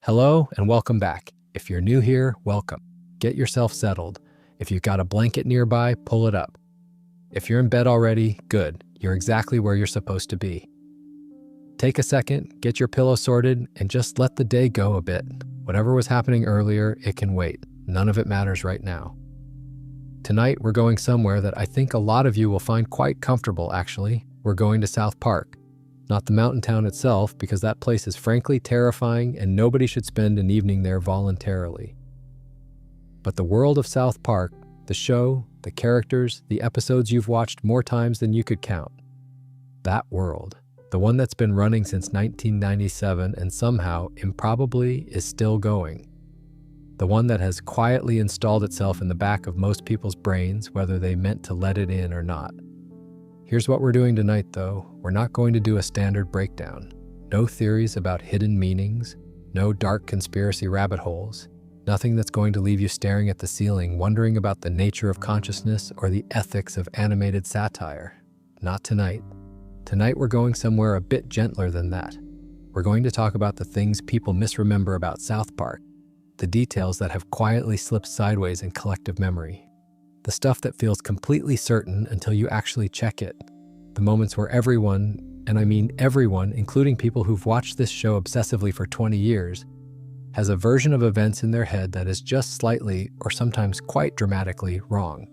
Hello and welcome back. If you're new here, welcome. Get yourself settled. If you've got a blanket nearby, pull it up. If you're in bed already, good. You're exactly where you're supposed to be. Take a second, get your pillow sorted, and just let the day go a bit. Whatever was happening earlier, it can wait. None of it matters right now. Tonight, we're going somewhere that I think a lot of you will find quite comfortable, actually. We're going to South Park. Not the mountain town itself, because that place is frankly terrifying and nobody should spend an evening there voluntarily. But the world of South Park, the show, the characters, the episodes you've watched more times than you could count. That world, the one that's been running since 1997 and somehow, improbably, is still going. The one that has quietly installed itself in the back of most people's brains, whether they meant to let it in or not. Here's what we're doing tonight, though. We're not going to do a standard breakdown. No theories about hidden meanings, no dark conspiracy rabbit holes, nothing that's going to leave you staring at the ceiling, wondering about the nature of consciousness or the ethics of animated satire. Not tonight. Tonight we're going somewhere a bit gentler than that. We're going to talk about the things people misremember about South Park, the details that have quietly slipped sideways in collective memory. The stuff that feels completely certain until you actually check it. The moments where everyone, and I mean everyone, including people who've watched this show obsessively for 20 years, has a version of events in their head that is just slightly, or sometimes quite dramatically, wrong.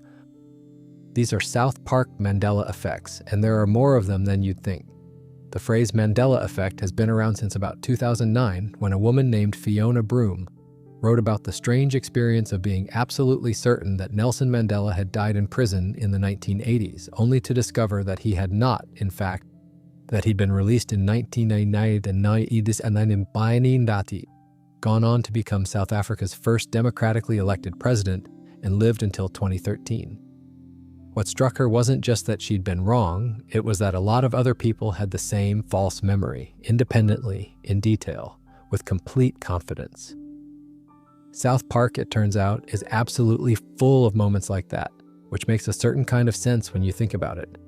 These are South Park Mandela effects, and there are more of them than you'd think. The phrase Mandela effect has been around since about 2009, when a woman named Fiona Broome wrote about the strange experience of being absolutely certain that Nelson Mandela had died in prison in the 1980s, only to discover that he had not, in fact, that he'd been released in 1999 gone on to become South Africa's first democratically elected president and lived until 2013. What struck her wasn't just that she'd been wrong, it was that a lot of other people had the same false memory, independently, in detail, with complete confidence. South Park, it turns out, is absolutely full of moments like that, which makes a certain kind of sense when you think about it.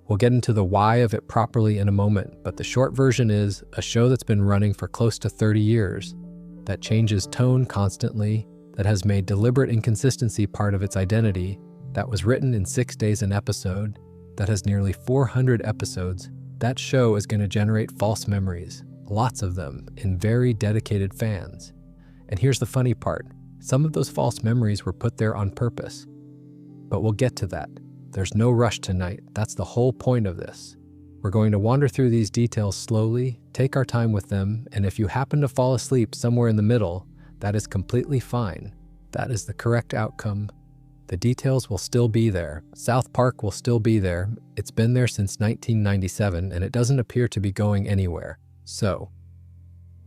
We'll get into the why of it properly in a moment, but the short version is a show that's been running for close to 30 years, that changes tone constantly, that has made deliberate inconsistency part of its identity, that was written in 6 days an episode, that has nearly 400 episodes. That show is going to generate false memories, lots of them, in very dedicated fans. And here's the funny part. Some of those false memories were put there on purpose. But we'll get to that. There's no rush tonight. That's the whole point of this. We're going to wander through these details slowly, take our time with them, and if you happen to fall asleep somewhere in the middle, that is completely fine. That is the correct outcome. The details will still be there. South Park will still be there. It's been there since 1997, and it doesn't appear to be going anywhere. So,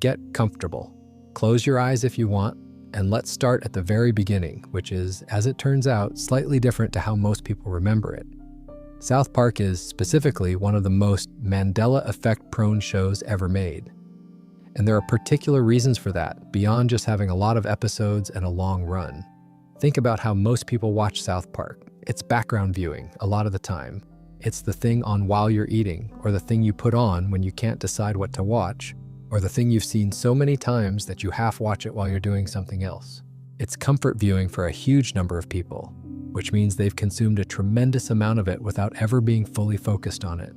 get comfortable. Close your eyes if you want, and let's start at the very beginning, which is, as it turns out, slightly different to how most people remember it. South Park is, specifically, one of the most Mandela effect-prone shows ever made. And there are particular reasons for that, beyond just having a lot of episodes and a long run. Think about how most people watch South Park. It's background viewing, a lot of the time. It's the thing on while you're eating, or the thing you put on when you can't decide what to watch, or the thing you've seen so many times that you half watch it while you're doing something else. It's comfort viewing for a huge number of people, which means they've consumed a tremendous amount of it without ever being fully focused on it.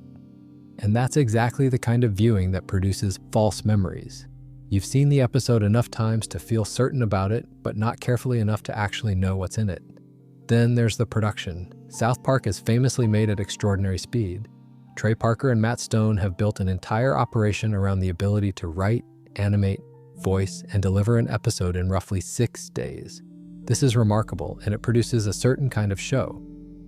And that's exactly the kind of viewing that produces false memories. You've seen the episode enough times to feel certain about it, but not carefully enough to actually know what's in it. Then there's the production. South Park is famously made at extraordinary speed. Trey Parker and Matt Stone have built an entire operation around the ability to write, animate, voice, and deliver an episode in roughly 6 days. This is remarkable, and it produces a certain kind of show.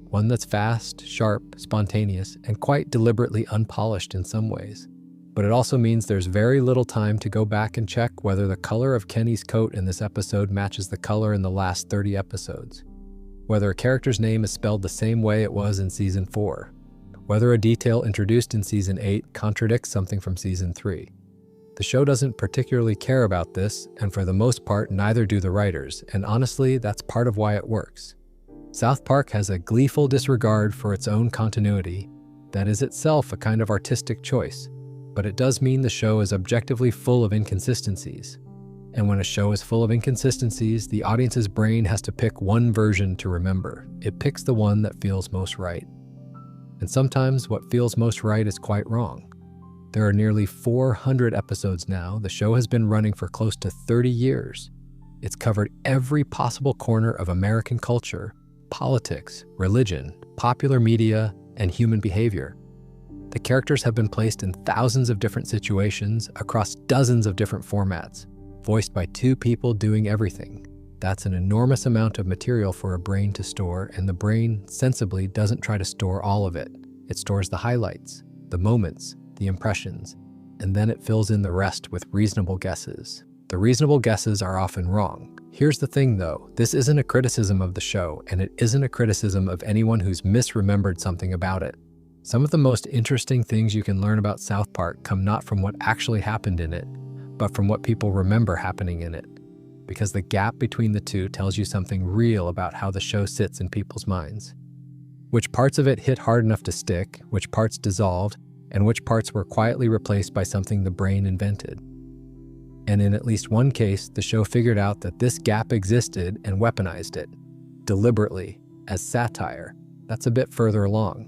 One that's fast, sharp, spontaneous, and quite deliberately unpolished in some ways. But it also means there's very little time to go back and check whether the color of Kenny's coat in this episode matches the color in the last 30 episodes. Whether a character's name is spelled the same way it was in Season 4. Whether a detail introduced in Season 8 contradicts something from Season 3. The show doesn't particularly care about this, and for the most part, neither do the writers, and honestly, that's part of why it works. South Park has a gleeful disregard for its own continuity that is itself a kind of artistic choice, but it does mean the show is objectively full of inconsistencies. And when a show is full of inconsistencies, the audience's brain has to pick one version to remember. It picks the one that feels most right. And sometimes what feels most right is quite wrong. There are nearly 400 episodes now. The show has been running for close to 30 years. It's covered every possible corner of American culture, politics, religion, popular media, and human behavior. The characters have been placed in thousands of different situations across dozens of different formats, voiced by two people doing everything. That's an enormous amount of material for a brain to store, and the brain sensibly doesn't try to store all of it. It stores the highlights, the moments, the impressions, and then it fills in the rest with reasonable guesses. The reasonable guesses are often wrong. Here's the thing though, this isn't a criticism of the show, and it isn't a criticism of anyone who's misremembered something about it. Some of the most interesting things you can learn about South Park come not from what actually happened in it, but from what people remember happening in it. Because the gap between the two tells you something real about how the show sits in people's minds. Which parts of it hit hard enough to stick, which parts dissolved, and which parts were quietly replaced by something the brain invented. And in at least one case, the show figured out that this gap existed and weaponized it, deliberately, as satire. That's a bit further along.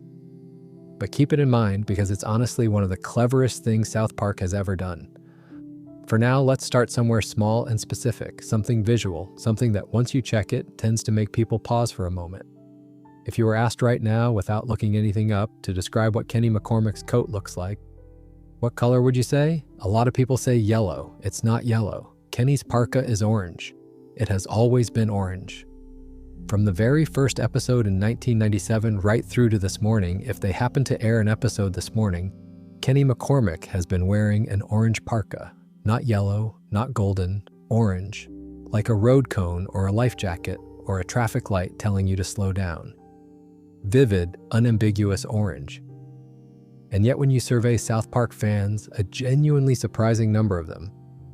But keep it in mind because it's honestly one of the cleverest things South Park has ever done. For now, let's start somewhere small and specific, something visual, something that once you check it, tends to make people pause for a moment. If you were asked right now, without looking anything up, to describe what Kenny McCormick's coat looks like, what color would you say? A lot of people say yellow. It's not yellow. Kenny's parka is orange. It has always been orange. From the very first episode in 1997 right through to this morning, if they happen to air an episode this morning, Kenny McCormick has been wearing an orange parka. Not yellow, not golden, orange. Like a road cone or a life jacket or a traffic light telling you to slow down. Vivid, unambiguous orange. And yet when you survey South Park fans, a genuinely surprising number of them,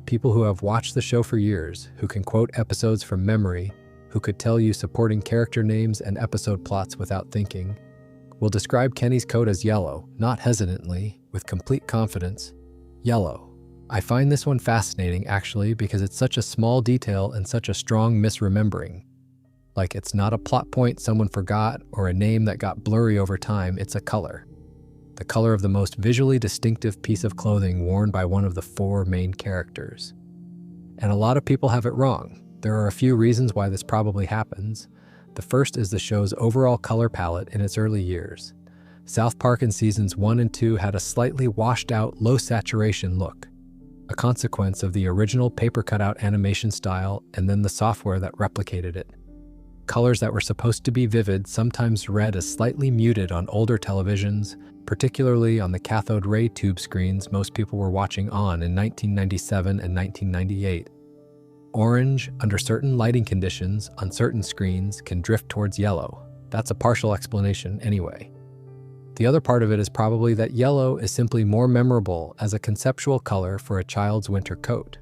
people who have watched the show for years, who can quote episodes from memory, who could tell you supporting character names and episode plots without thinking, will describe Kenny's coat as yellow, not hesitantly, with complete confidence. Yellow. I find this one fascinating actually because it's such a small detail and such a strong misremembering. Like it's not a plot point someone forgot or a name that got blurry over time, it's a color. The color of the most visually distinctive piece of clothing worn by one of the four main characters. And a lot of people have it wrong. There are a few reasons why this probably happens. The first is the show's overall color palette in its early years. South Park in seasons 1 and 2 had a slightly washed out, low saturation look, a consequence of the original paper cutout animation style and then the software that replicated it. Colors that were supposed to be vivid sometimes read as slightly muted on older televisions, particularly on the cathode ray tube screens most people were watching on in 1997 and 1998. Orange, under certain lighting conditions on certain screens, can drift towards yellow. That's a partial explanation anyway. The other part of it is probably that yellow is simply more memorable as a conceptual color for a child's winter coat.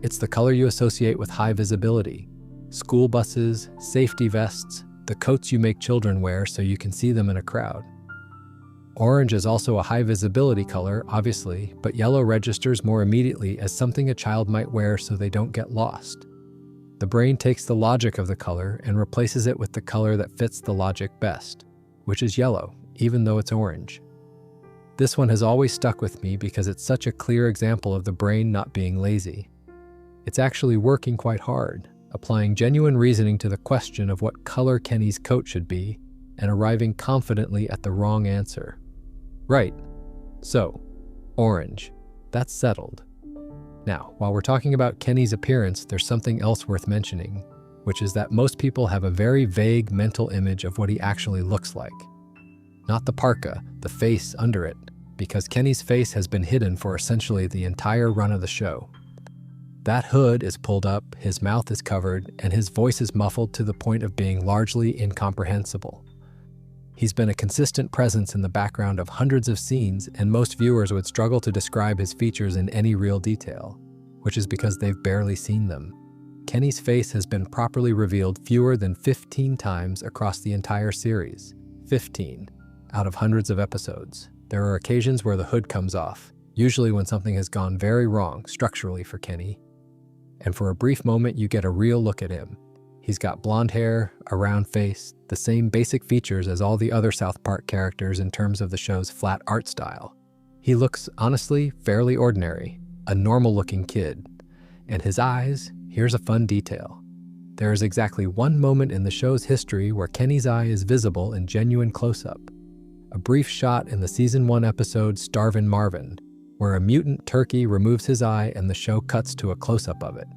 It's the color you associate with high visibility. School buses, safety vests, the coats you make children wear so you can see them in a crowd. Orange is also a high visibility color, obviously, but yellow registers more immediately as something a child might wear so they don't get lost. The brain takes the logic of the color and replaces it with the color that fits the logic best, which is yellow, even though it's orange. This one has always stuck with me because it's such a clear example of the brain not being lazy. It's actually working quite hard, applying genuine reasoning to the question of what color Kenny's coat should be and arriving confidently at the wrong answer. Right. So, orange. That's settled. Now, while we're talking about Kenny's appearance, there's something else worth mentioning, which is that most people have a very vague mental image of what he actually looks like. Not the parka, the face under it, because Kenny's face has been hidden for essentially the entire run of the show. That hood is pulled up, his mouth is covered, and his voice is muffled to the point of being largely incomprehensible. He's been a consistent presence in the background of hundreds of scenes, and most viewers would struggle to describe his features in any real detail, which is because they've barely seen them. Kenny's face has been properly revealed fewer than 15 times across the entire series. 15 out of hundreds of episodes. There are occasions where the hood comes off, usually when something has gone very wrong structurally for Kenny. And for a brief moment, you get a real look at him. He's got blonde hair, a round face, the same basic features as all the other South Park characters in terms of the show's flat art style. He looks, honestly, fairly ordinary, a normal-looking kid. And his eyes, here's a fun detail. There is exactly one moment in the show's history where Kenny's eye is visible in genuine close-up. A brief shot in the Season 1 episode Starvin' Marvin, where a mutant turkey removes his eye and the show cuts to a close-up of it.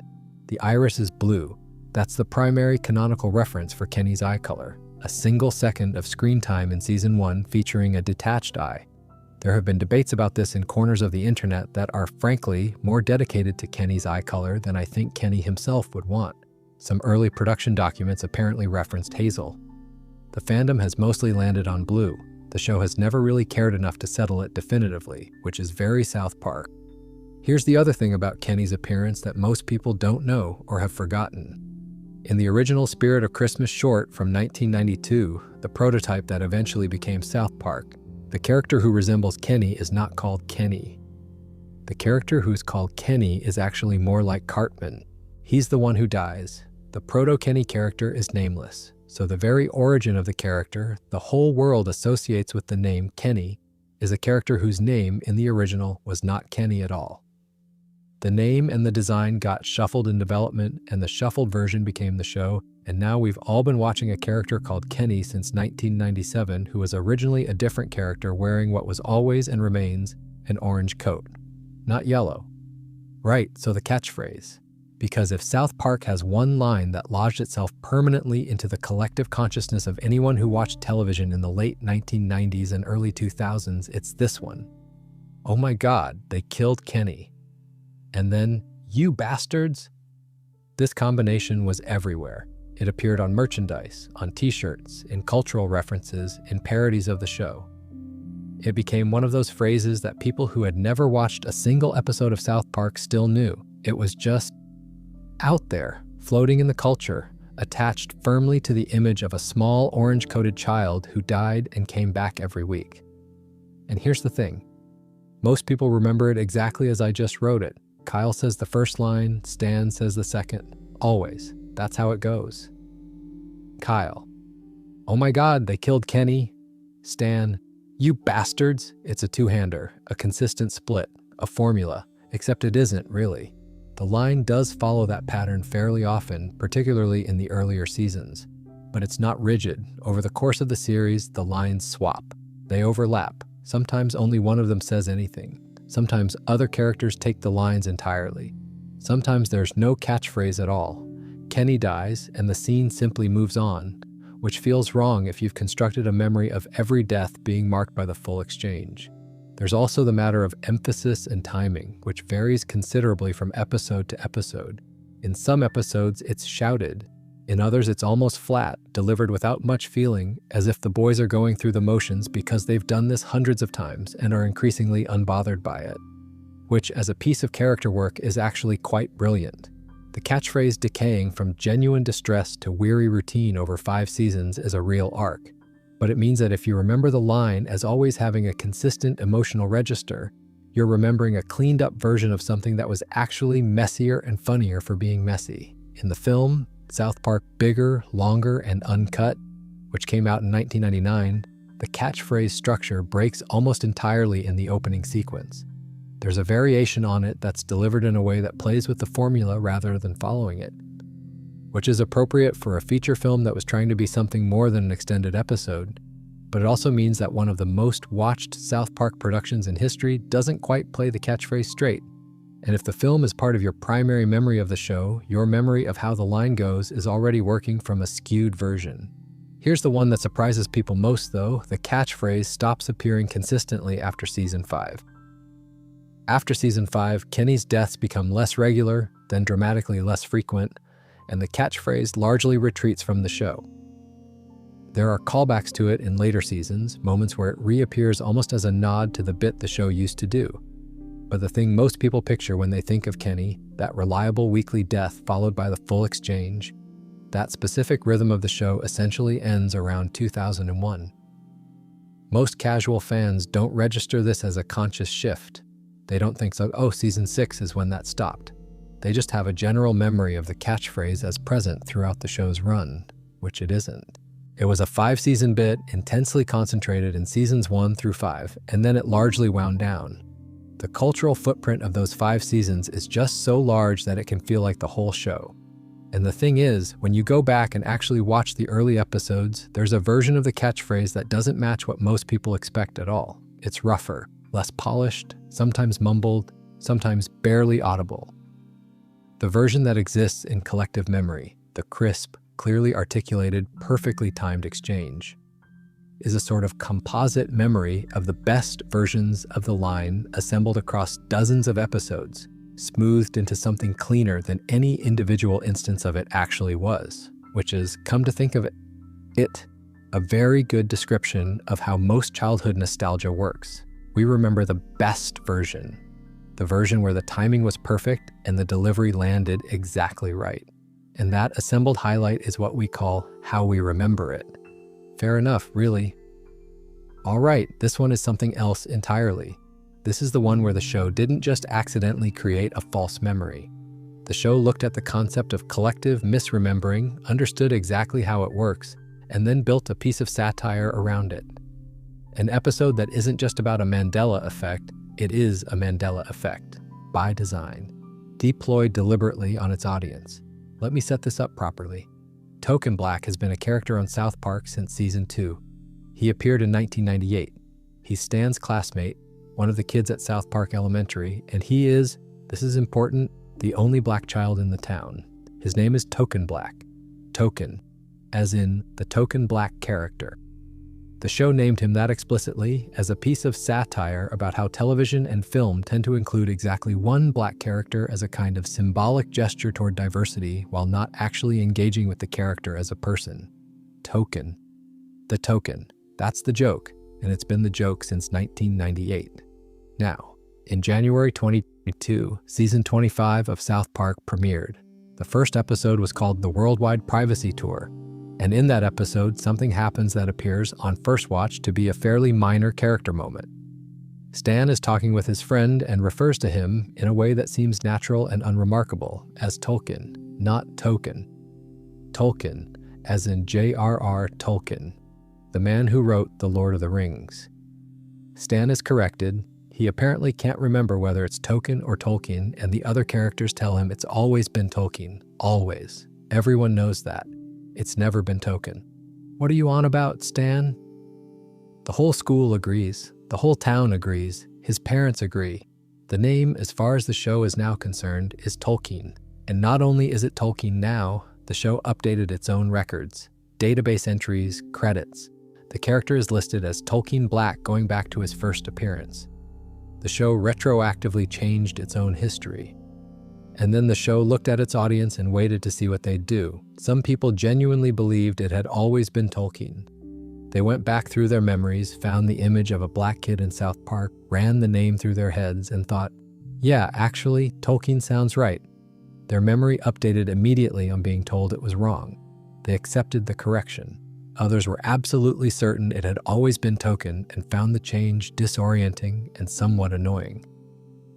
The iris is blue. That's the primary canonical reference for Kenny's eye color, a single second of screen time in Season 1 featuring a detached eye. There have been debates about this in corners of the internet that are, frankly, more dedicated to Kenny's eye color than I think Kenny himself would want. Some early production documents apparently referenced hazel. The fandom has mostly landed on blue. The show has never really cared enough to settle it definitively, which is very South Park. Here's the other thing about Kenny's appearance that most people don't know or have forgotten. In the original Spirit of Christmas short from 1992, the prototype that eventually became South Park, the character who resembles Kenny is not called Kenny. The character who's called Kenny is actually more like Cartman. He's the one who dies. The proto-Kenny character is nameless, so the very origin of the character the whole world associates with the name Kenny is a character whose name in the original was not Kenny at all. The name and the design got shuffled in development, and the shuffled version became the show, and now we've all been watching a character called Kenny since 1997 who was originally a different character wearing what was always and remains an orange coat, not yellow. Right, so the catchphrase. Because if South Park has one line that lodged itself permanently into the collective consciousness of anyone who watched television in the late 1990s and early 2000s, it's this one. Oh my God, they killed Kenny. And then, you bastards! This combination was everywhere. It appeared on merchandise, on t-shirts, in cultural references, in parodies of the show. It became one of those phrases that people who had never watched a single episode of South Park still knew. It was just out there, floating in the culture, attached firmly to the image of a small orange-coated child who died and came back every week. And here's the thing. Most people remember it exactly as I just wrote it. Kyle says the first line, Stan says the second. Always. That's how it goes. Kyle. Oh my God, they killed Kenny. Stan. You bastards. It's a two-hander, a consistent split, a formula, except it isn't really. The line does follow that pattern fairly often, particularly in the earlier seasons. But it's not rigid. Over the course of the series, the lines swap. They overlap. Sometimes only one of them says anything. Sometimes other characters take the lines entirely. Sometimes there's no catchphrase at all. Kenny dies, and the scene simply moves on, which feels wrong if you've constructed a memory of every death being marked by the full exchange. There's also the matter of emphasis and timing, which varies considerably from episode to episode. In some episodes, it's shouted. In others, it's almost flat, delivered without much feeling, as if the boys are going through the motions because they've done this hundreds of times and are increasingly unbothered by it. Which, as a piece of character work, is actually quite brilliant. The catchphrase decaying from genuine distress to weary routine over 5 seasons is a real arc. But it means that if you remember the line as always having a consistent emotional register, you're remembering a cleaned-up version of something that was actually messier and funnier for being messy. In the film, South Park Bigger, Longer, and Uncut, which came out in 1999, the catchphrase structure breaks almost entirely in the opening sequence. There's a variation on it that's delivered in a way that plays with the formula rather than following it, which is appropriate for a feature film that was trying to be something more than an extended episode, but it also means that one of the most watched South Park productions in history doesn't quite play the catchphrase straight. And if the film is part of your primary memory of the show, your memory of how the line goes is already working from a skewed version. Here's the one that surprises people most, though. The catchphrase stops appearing consistently after Season 5. After Season 5, Kenny's deaths become less regular, then dramatically less frequent, and the catchphrase largely retreats from the show. There are callbacks to it in later seasons, moments where it reappears almost as a nod to the bit the show used to do. But the thing most people picture when they think of Kenny, that reliable weekly death followed by the full exchange, that specific rhythm of the show essentially ends around 2001. Most casual fans don't register this as a conscious shift. They don't think so, oh, Season 6 is when that stopped. They just have a general memory of the catchphrase as present throughout the show's run, which it isn't. It was a 5-season bit, intensely concentrated in seasons 1 through 5, and then it largely wound down. The cultural footprint of those 5 seasons is just so large that it can feel like the whole show. And the thing is, when you go back and actually watch the early episodes, there's a version of the catchphrase that doesn't match what most people expect at all. It's rougher, less polished, sometimes mumbled, sometimes barely audible. The version that exists in collective memory, the crisp, clearly articulated, perfectly timed exchange, is a sort of composite memory of the best versions of the line assembled across dozens of episodes, smoothed into something cleaner than any individual instance of it actually was, which is, come to think of it, a very good description of how most childhood nostalgia works. We remember the best version, the version where the timing was perfect and the delivery landed exactly right. And that assembled highlight is what we call how we remember it. Fair enough, really. All right, this one is something else entirely. This is the one where the show didn't just accidentally create a false memory. The show looked at the concept of collective misremembering, understood exactly how it works, and then built a piece of satire around it. An episode that isn't just about a Mandela effect, it is a Mandela effect, by design, deployed deliberately on its audience. Let me set this up properly. Token Black has been a character on South Park since season 2. He appeared in 1998. He's Stan's classmate, one of the kids at South Park Elementary, and he is, this is important, the only black child in the town. His name is Token Black. Token, as in the token black character. The show named him that explicitly as a piece of satire about how television and film tend to include exactly one black character as a kind of symbolic gesture toward diversity while not actually engaging with the character as a person. Token. The token. That's the joke, and it's been the joke since 1998. Now, in January 2022, season 25 of South Park premiered. The first episode was called The Worldwide Privacy Tour, and in that episode, something happens that appears on first watch to be a fairly minor character moment. Stan is talking with his friend and refers to him in a way that seems natural and unremarkable as Tolkien, not Token. Tolkien, as in J.R.R. Tolkien, the man who wrote The Lord of the Rings. Stan is corrected. He apparently can't remember whether it's Token or Tolkien, and the other characters tell him it's always been Tolkien. Always. Everyone knows that. It's never been Token. What are you on about, Stan? The whole school agrees. The whole town agrees. His parents agree. The name, as far as the show is now concerned, is Tolkien. And not only is it Tolkien now, the show updated its own records, database entries, credits. The character is listed as Tolkien Black going back to his first appearance. The show retroactively changed its own history. And then the show looked at its audience and waited to see what they'd do. Some people genuinely believed it had always been Tolkien. They went back through their memories, found the image of a black kid in South Park, ran the name through their heads, and thought, yeah, actually, Tolkien sounds right. Their memory updated immediately on being told it was wrong. They accepted the correction. Others were absolutely certain it had always been Token and found the change disorienting and somewhat annoying.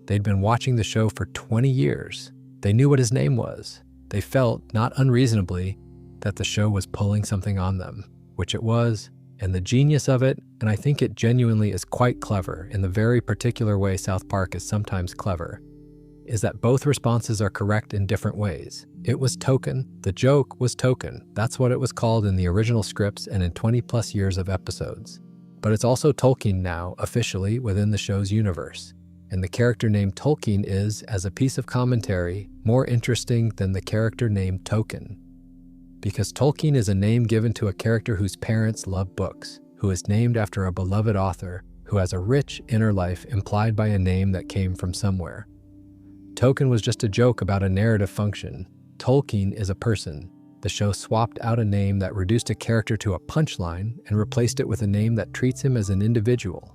They'd been watching the show for 20 years. They knew what his name was. They felt, not unreasonably, that the show was pulling something on them, which it was, and the genius of it, and I think it genuinely is quite clever in the very particular way South Park is sometimes clever, is that both responses are correct in different ways. It was Token. The joke was Token. That's what it was called in the original scripts and in 20 plus years of episodes. But it's also Tolkien now, officially, within the show's universe. And the character named Tolkien is, as a piece of commentary, more interesting than the character named Token. Because Tolkien is a name given to a character whose parents love books, who is named after a beloved author, who has a rich inner life implied by a name that came from somewhere. Token was just a joke about a narrative function. Tolkien is a person. The show swapped out a name that reduced a character to a punchline and replaced it with a name that treats him as an individual.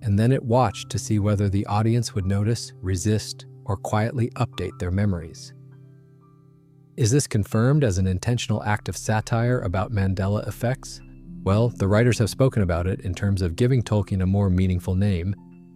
And then it watched to see whether the audience would notice, resist, or quietly update their memories. Is this confirmed as an intentional act of satire about Mandela effects? Well, the writers have spoken about it in terms of giving Tolkien a more meaningful name,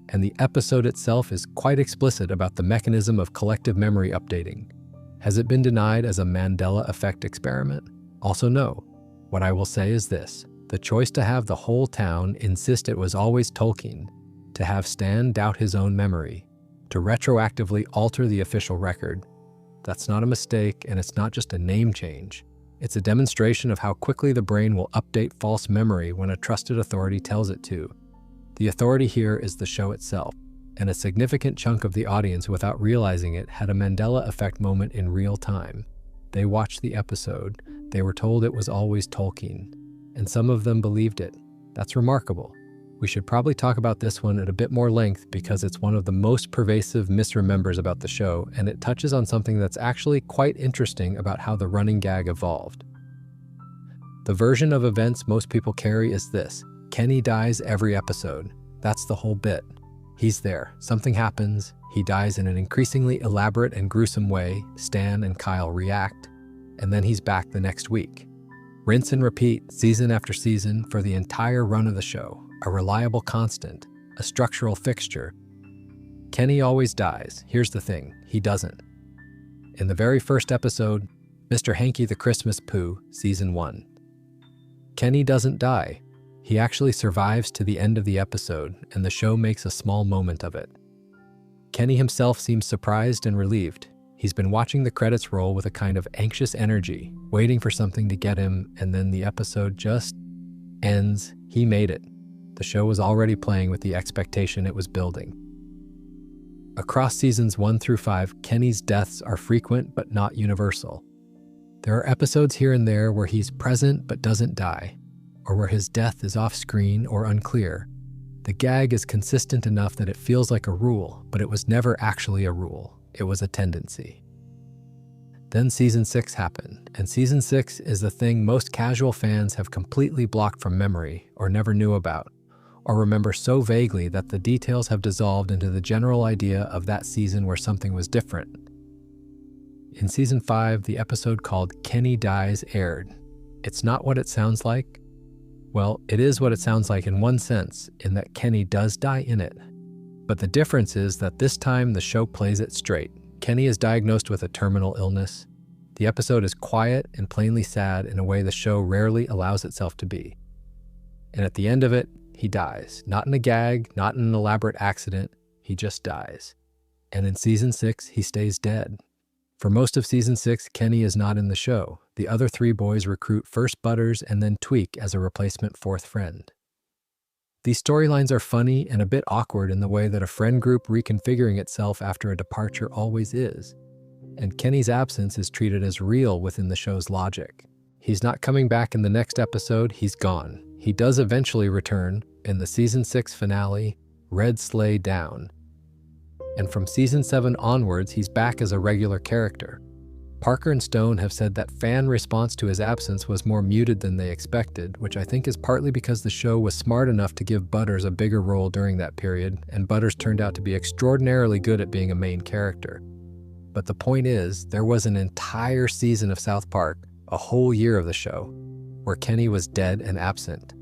and the episode itself is quite explicit about the mechanism of collective memory updating. Has it been denied as a Mandela effect experiment? Also no. What I will say is this: the choice to have the whole town insist it was always Tolkien, to have Stan doubt his own memory, to retroactively alter the official record, that's not a mistake, and it's not just a name change. It's a demonstration of how quickly the brain will update false memory when a trusted authority tells it to. The authority here is the show itself, and a significant chunk of the audience, without realizing it, had a Mandela effect moment in real time. They watched the episode, they were told it was always Tolkien, and some of them believed it. That's remarkable. We should probably talk about this one at a bit more length because it's one of the most pervasive misremembers about the show, and it touches on something that's actually quite interesting about how the running gag evolved. The version of events most people carry is this: Kenny dies every episode. That's the whole bit. He's there, something happens, he dies in an increasingly elaborate and gruesome way, Stan and Kyle react, and then he's back the next week. Rinse and repeat, season after season, for the entire run of the show. A reliable constant, a structural fixture. Kenny always dies. Here's the thing, he doesn't. In the very first episode, Mr. Hanky the Christmas Pooh, Season 1. Kenny doesn't die. He actually survives to the end of the episode, and the show makes a small moment of it. Kenny himself seems surprised and relieved. He's been watching the credits roll with a kind of anxious energy, waiting for something to get him, and then the episode just ends. He made it. The show was already playing with the expectation it was building. Across seasons 1 through 5, Kenny's deaths are frequent but not universal. There are episodes here and there where he's present but doesn't die, or where his death is off-screen or unclear. The gag is consistent enough that it feels like a rule, but it was never actually a rule. It was a tendency. Then Season 6 happened, and Season 6 is the thing most casual fans have completely blocked from memory or never knew about, or remember so vaguely that the details have dissolved into the general idea of that season where something was different. In Season 5, the episode called Kenny Dies aired. It's not what it sounds like. Well, it is what it sounds like in one sense, in that Kenny does die in it. But the difference is that this time the show plays it straight. Kenny is diagnosed with a terminal illness. The episode is quiet and plainly sad in a way the show rarely allows itself to be. And at the end of it, he dies. Not in a gag, not in an elaborate accident. He just dies. And in Season 6, he stays dead. For most of Season 6, Kenny is not in the show. The other 3 boys recruit first Butters and then Tweak as a replacement 4th friend. These storylines are funny and a bit awkward in the way that a friend group reconfiguring itself after a departure always is. And Kenny's absence is treated as real within the show's logic. He's not coming back in the next episode, he's gone. He does eventually return in the Season 6 finale, Red Sleigh Down. And from Season 7 onwards, he's back as a regular character. Parker and Stone have said that fan response to his absence was more muted than they expected, which I think is partly because the show was smart enough to give Butters a bigger role during that period, and Butters turned out to be extraordinarily good at being a main character. But the point is, there was an entire season of South Park, a whole year of the show, where Kenny was dead and absent.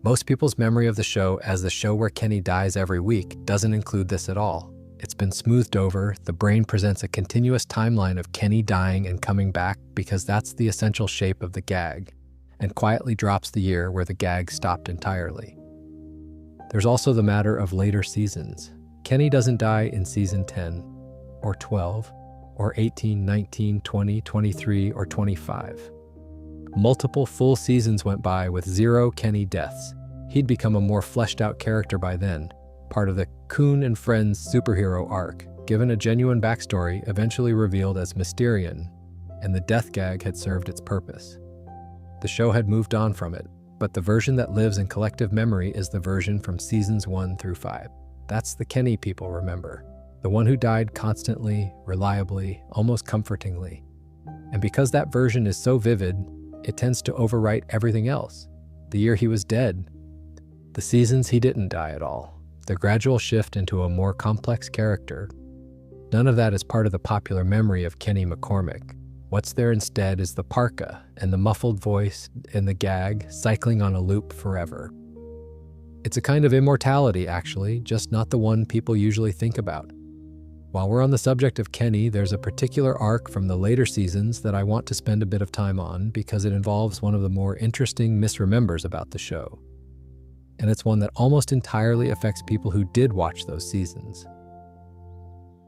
Most people's memory of the show as the show where Kenny dies every week doesn't include this at all. It's been smoothed over. The brain presents a continuous timeline of Kenny dying and coming back because that's the essential shape of the gag, and quietly drops the year where the gag stopped entirely. There's also the matter of later seasons. Kenny doesn't die in Season 10, or 12, or 18, 19, 20, 23, or 25. Multiple full seasons went by with 0 Kenny deaths. He'd become a more fleshed out character by then, part of the Coon and Friends superhero arc, given a genuine backstory eventually revealed as Mysterion, and the death gag had served its purpose. The show had moved on from it, but the version that lives in collective memory is the version from Seasons 1 through 5. That's the Kenny people remember, the one who died constantly, reliably, almost comfortingly. And because that version is so vivid, it tends to overwrite everything else. The year he was dead, the seasons he didn't die at all, the gradual shift into a more complex character. None of that is part of the popular memory of Kenny McCormick. What's there instead is the parka and the muffled voice and the gag cycling on a loop forever. It's a kind of immortality, actually, just not the one people usually think about. While we're on the subject of Kenny, there's a particular arc from the later seasons that I want to spend a bit of time on because it involves one of the more interesting misremembers about the show. And it's one that almost entirely affects people who did watch those seasons.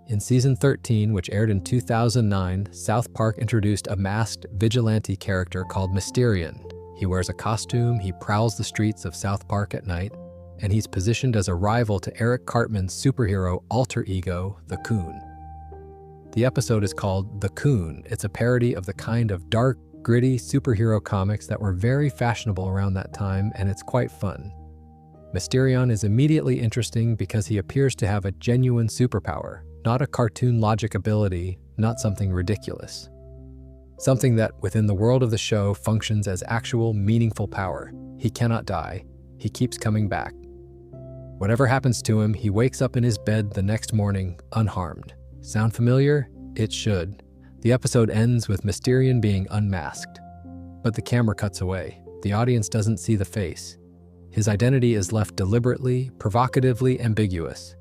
In season 13, which aired in 2009, South Park introduced a masked vigilante character called Mysterion. He wears a costume, he prowls the streets of South Park at night, and he's positioned as a rival to Eric Cartman's superhero alter ego, the Coon. The episode is called The Coon. It's a parody of the kind of dark, gritty superhero comics that were very fashionable around that time, and it's quite fun. Mysterion is immediately interesting because he appears to have a genuine superpower, not a cartoon logic ability, not something ridiculous. Something that, within the world of the show, functions as actual, meaningful power. He cannot die. He keeps coming back. Whatever happens to him, he wakes up in his bed the next morning, unharmed. Sound familiar? It should. The episode ends with Mysterion being unmasked. But the camera cuts away. The audience doesn't see the face. His identity is left deliberately, provocatively ambiguous.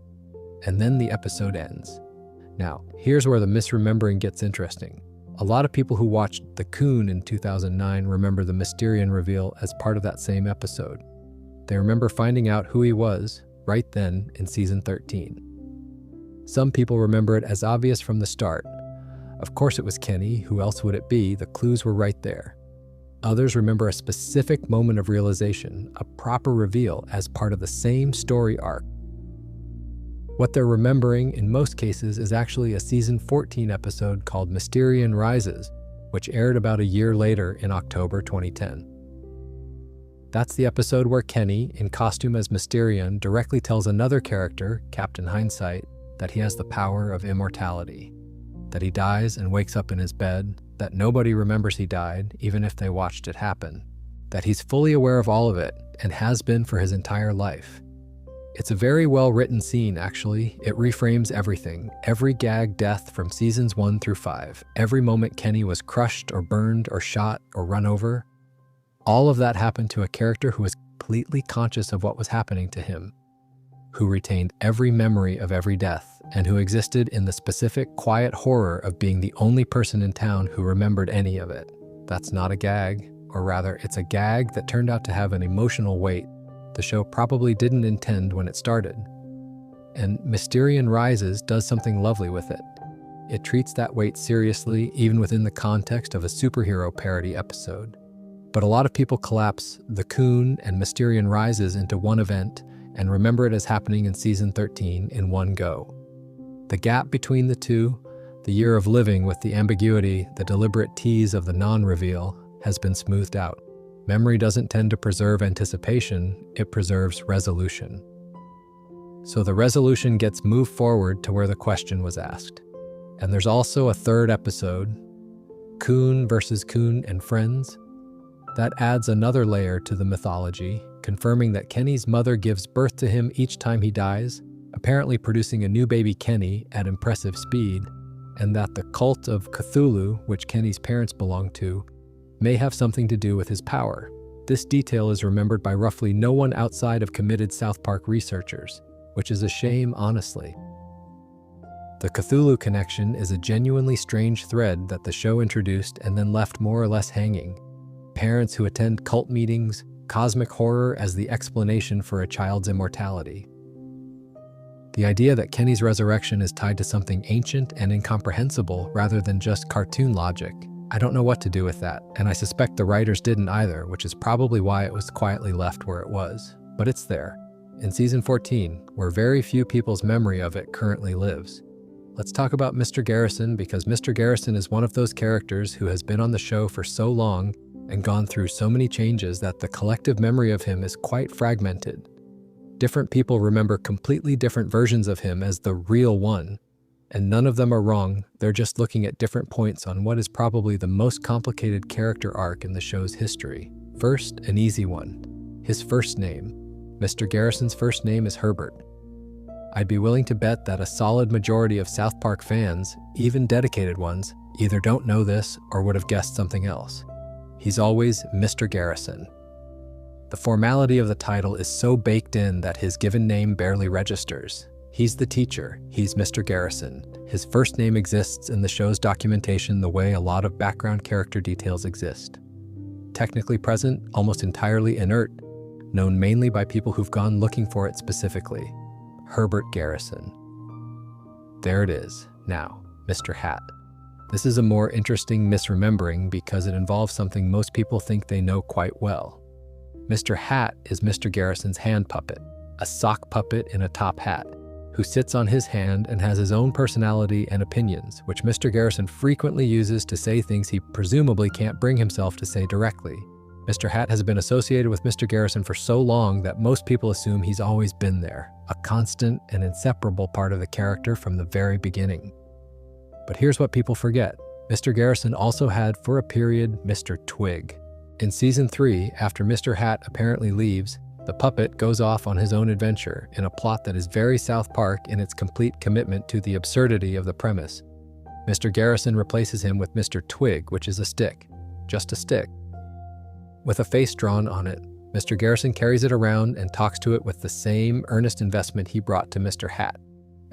And then the episode ends. Now, here's where the misremembering gets interesting. A lot of people who watched The Coon in 2009 remember the Mysterion reveal as part of that same episode. They remember finding out who he was right then in season 13. Some people remember it as obvious from the start. Of course it was Kenny, who else would it be? The clues were right there. Others remember a specific moment of realization, a proper reveal as part of the same story arc. What they're remembering in most cases is actually a season 14 episode called Mysterion Rises, which aired about a year later in October 2010. That's the episode where Kenny, in costume as Mysterion, directly tells another character, Captain Hindsight, that he has the power of immortality, that he dies and wakes up in his bed, that nobody remembers he died, even if they watched it happen, that he's fully aware of all of it and has been for his entire life. It's a very well-written scene, actually. It reframes everything, every gag death from seasons 1 through 5, every moment Kenny was crushed or burned or shot or run over. All of that happened to a character who was completely conscious of what was happening to him, who retained every memory of every death, and who existed in the specific, quiet horror of being the only person in town who remembered any of it. That's not a gag, or rather, it's a gag that turned out to have an emotional weight the show probably didn't intend when it started. And Mysterion Rises does something lovely with it. It treats that weight seriously, even within the context of a superhero parody episode. But a lot of people collapse The Coon and Mysterion Rises into one event and remember it as happening in season 13 in one go. The gap between the two, the year of living with the ambiguity, the deliberate tease of the non-reveal, has been smoothed out. Memory doesn't tend to preserve anticipation, it preserves resolution. So the resolution gets moved forward to where the question was asked. And there's also a third episode, Coon versus Coon and Friends. That adds another layer to the mythology, confirming that Kenny's mother gives birth to him each time he dies, apparently producing a new baby Kenny at impressive speed, and that the cult of Cthulhu, which Kenny's parents belong to, may have something to do with his power. This detail is remembered by roughly no one outside of committed South Park researchers, which is a shame, honestly. The Cthulhu connection is a genuinely strange thread that the show introduced and then left more or less hanging. Parents who attend cult meetings, cosmic horror as the explanation for a child's immortality. The idea that Kenny's resurrection is tied to something ancient and incomprehensible rather than just cartoon logic. I don't know what to do with that, and I suspect the writers didn't either, which is probably why it was quietly left where it was. But it's there, in season 14, where very few people's memory of it currently lives. Let's talk about Mr. Garrison, because Mr. Garrison is one of those characters who has been on the show for so long and gone through so many changes that the collective memory of him is quite fragmented. Different people remember completely different versions of him as the real one. And none of them are wrong, they're just looking at different points on what is probably the most complicated character arc in the show's history. First, an easy one. His first name. Mr. Garrison's first name is Herbert. I'd be willing to bet that a solid majority of South Park fans, even dedicated ones, either don't know this or would have guessed something else. He's always Mr. Garrison. The formality of the title is so baked in that his given name barely registers. He's the teacher. He's Mr. Garrison. His first name exists in the show's documentation the way a lot of background character details exist. Technically present, almost entirely inert, known mainly by people who've gone looking for it specifically. Herbert Garrison. There it is, now, Mr. Hat. This is a more interesting misremembering because it involves something most people think they know quite well. Mr. Hat is Mr. Garrison's hand puppet, a sock puppet in a top hat, who sits on his hand and has his own personality and opinions, which Mr. Garrison frequently uses to say things he presumably can't bring himself to say directly. Mr. Hat has been associated with Mr. Garrison for so long that most people assume he's always been there, a constant and inseparable part of the character from the very beginning. But here's what people forget. Mr. Garrison also had, for a period, Mr. Twig. In Season 3, after Mr. Hat apparently leaves, the puppet goes off on his own adventure in a plot that is very South Park in its complete commitment to the absurdity of the premise. Mr. Garrison replaces him with Mr. Twig, which is a stick. Just a stick. With a face drawn on it, Mr. Garrison carries it around and talks to it with the same earnest investment he brought to Mr. Hat.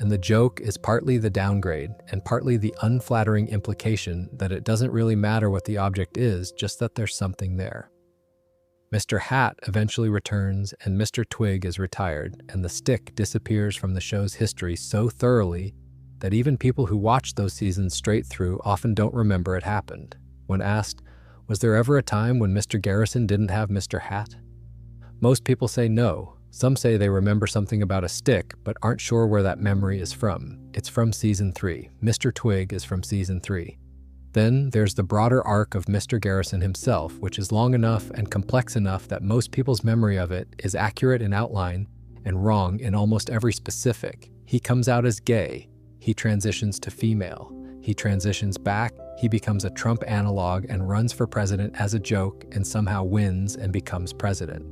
And the joke is partly the downgrade and partly the unflattering implication that it doesn't really matter what the object is, just that there's something there. Mr. Hat eventually returns and Mr. Twig is retired, and the stick disappears from the show's history so thoroughly that even people who watch those seasons straight through often don't remember it happened. When asked, was there ever a time when Mr. Garrison didn't have Mr. Hat? Most people say no. Some say they remember something about a stick, but aren't sure where that memory is from. It's from Season 3. Mr. Twig is from Season 3. Then there's the broader arc of Mr. Garrison himself, which is long enough and complex enough that most people's memory of it is accurate in outline and wrong in almost every specific. He comes out as gay. He transitions to female. He transitions back. He becomes a Trump analog and runs for president as a joke and somehow wins and becomes president.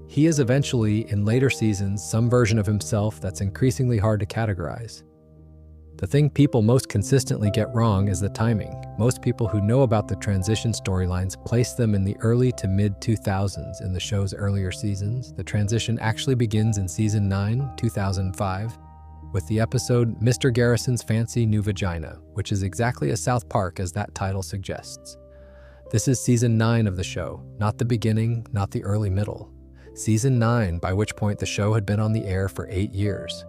He is eventually, in later seasons, some version of himself that's increasingly hard to categorize. The thing people most consistently get wrong is the timing. Most people who know about the transition storylines place them in the early to mid-2000s in the show's earlier seasons. The transition actually begins in Season 9, 2005, with the episode Mr. Garrison's Fancy New Vagina, which is exactly as South Park as that title suggests. This is Season 9 of the show, not the beginning, not the early middle. Season 9, by which point the show had been on the air for 8 years.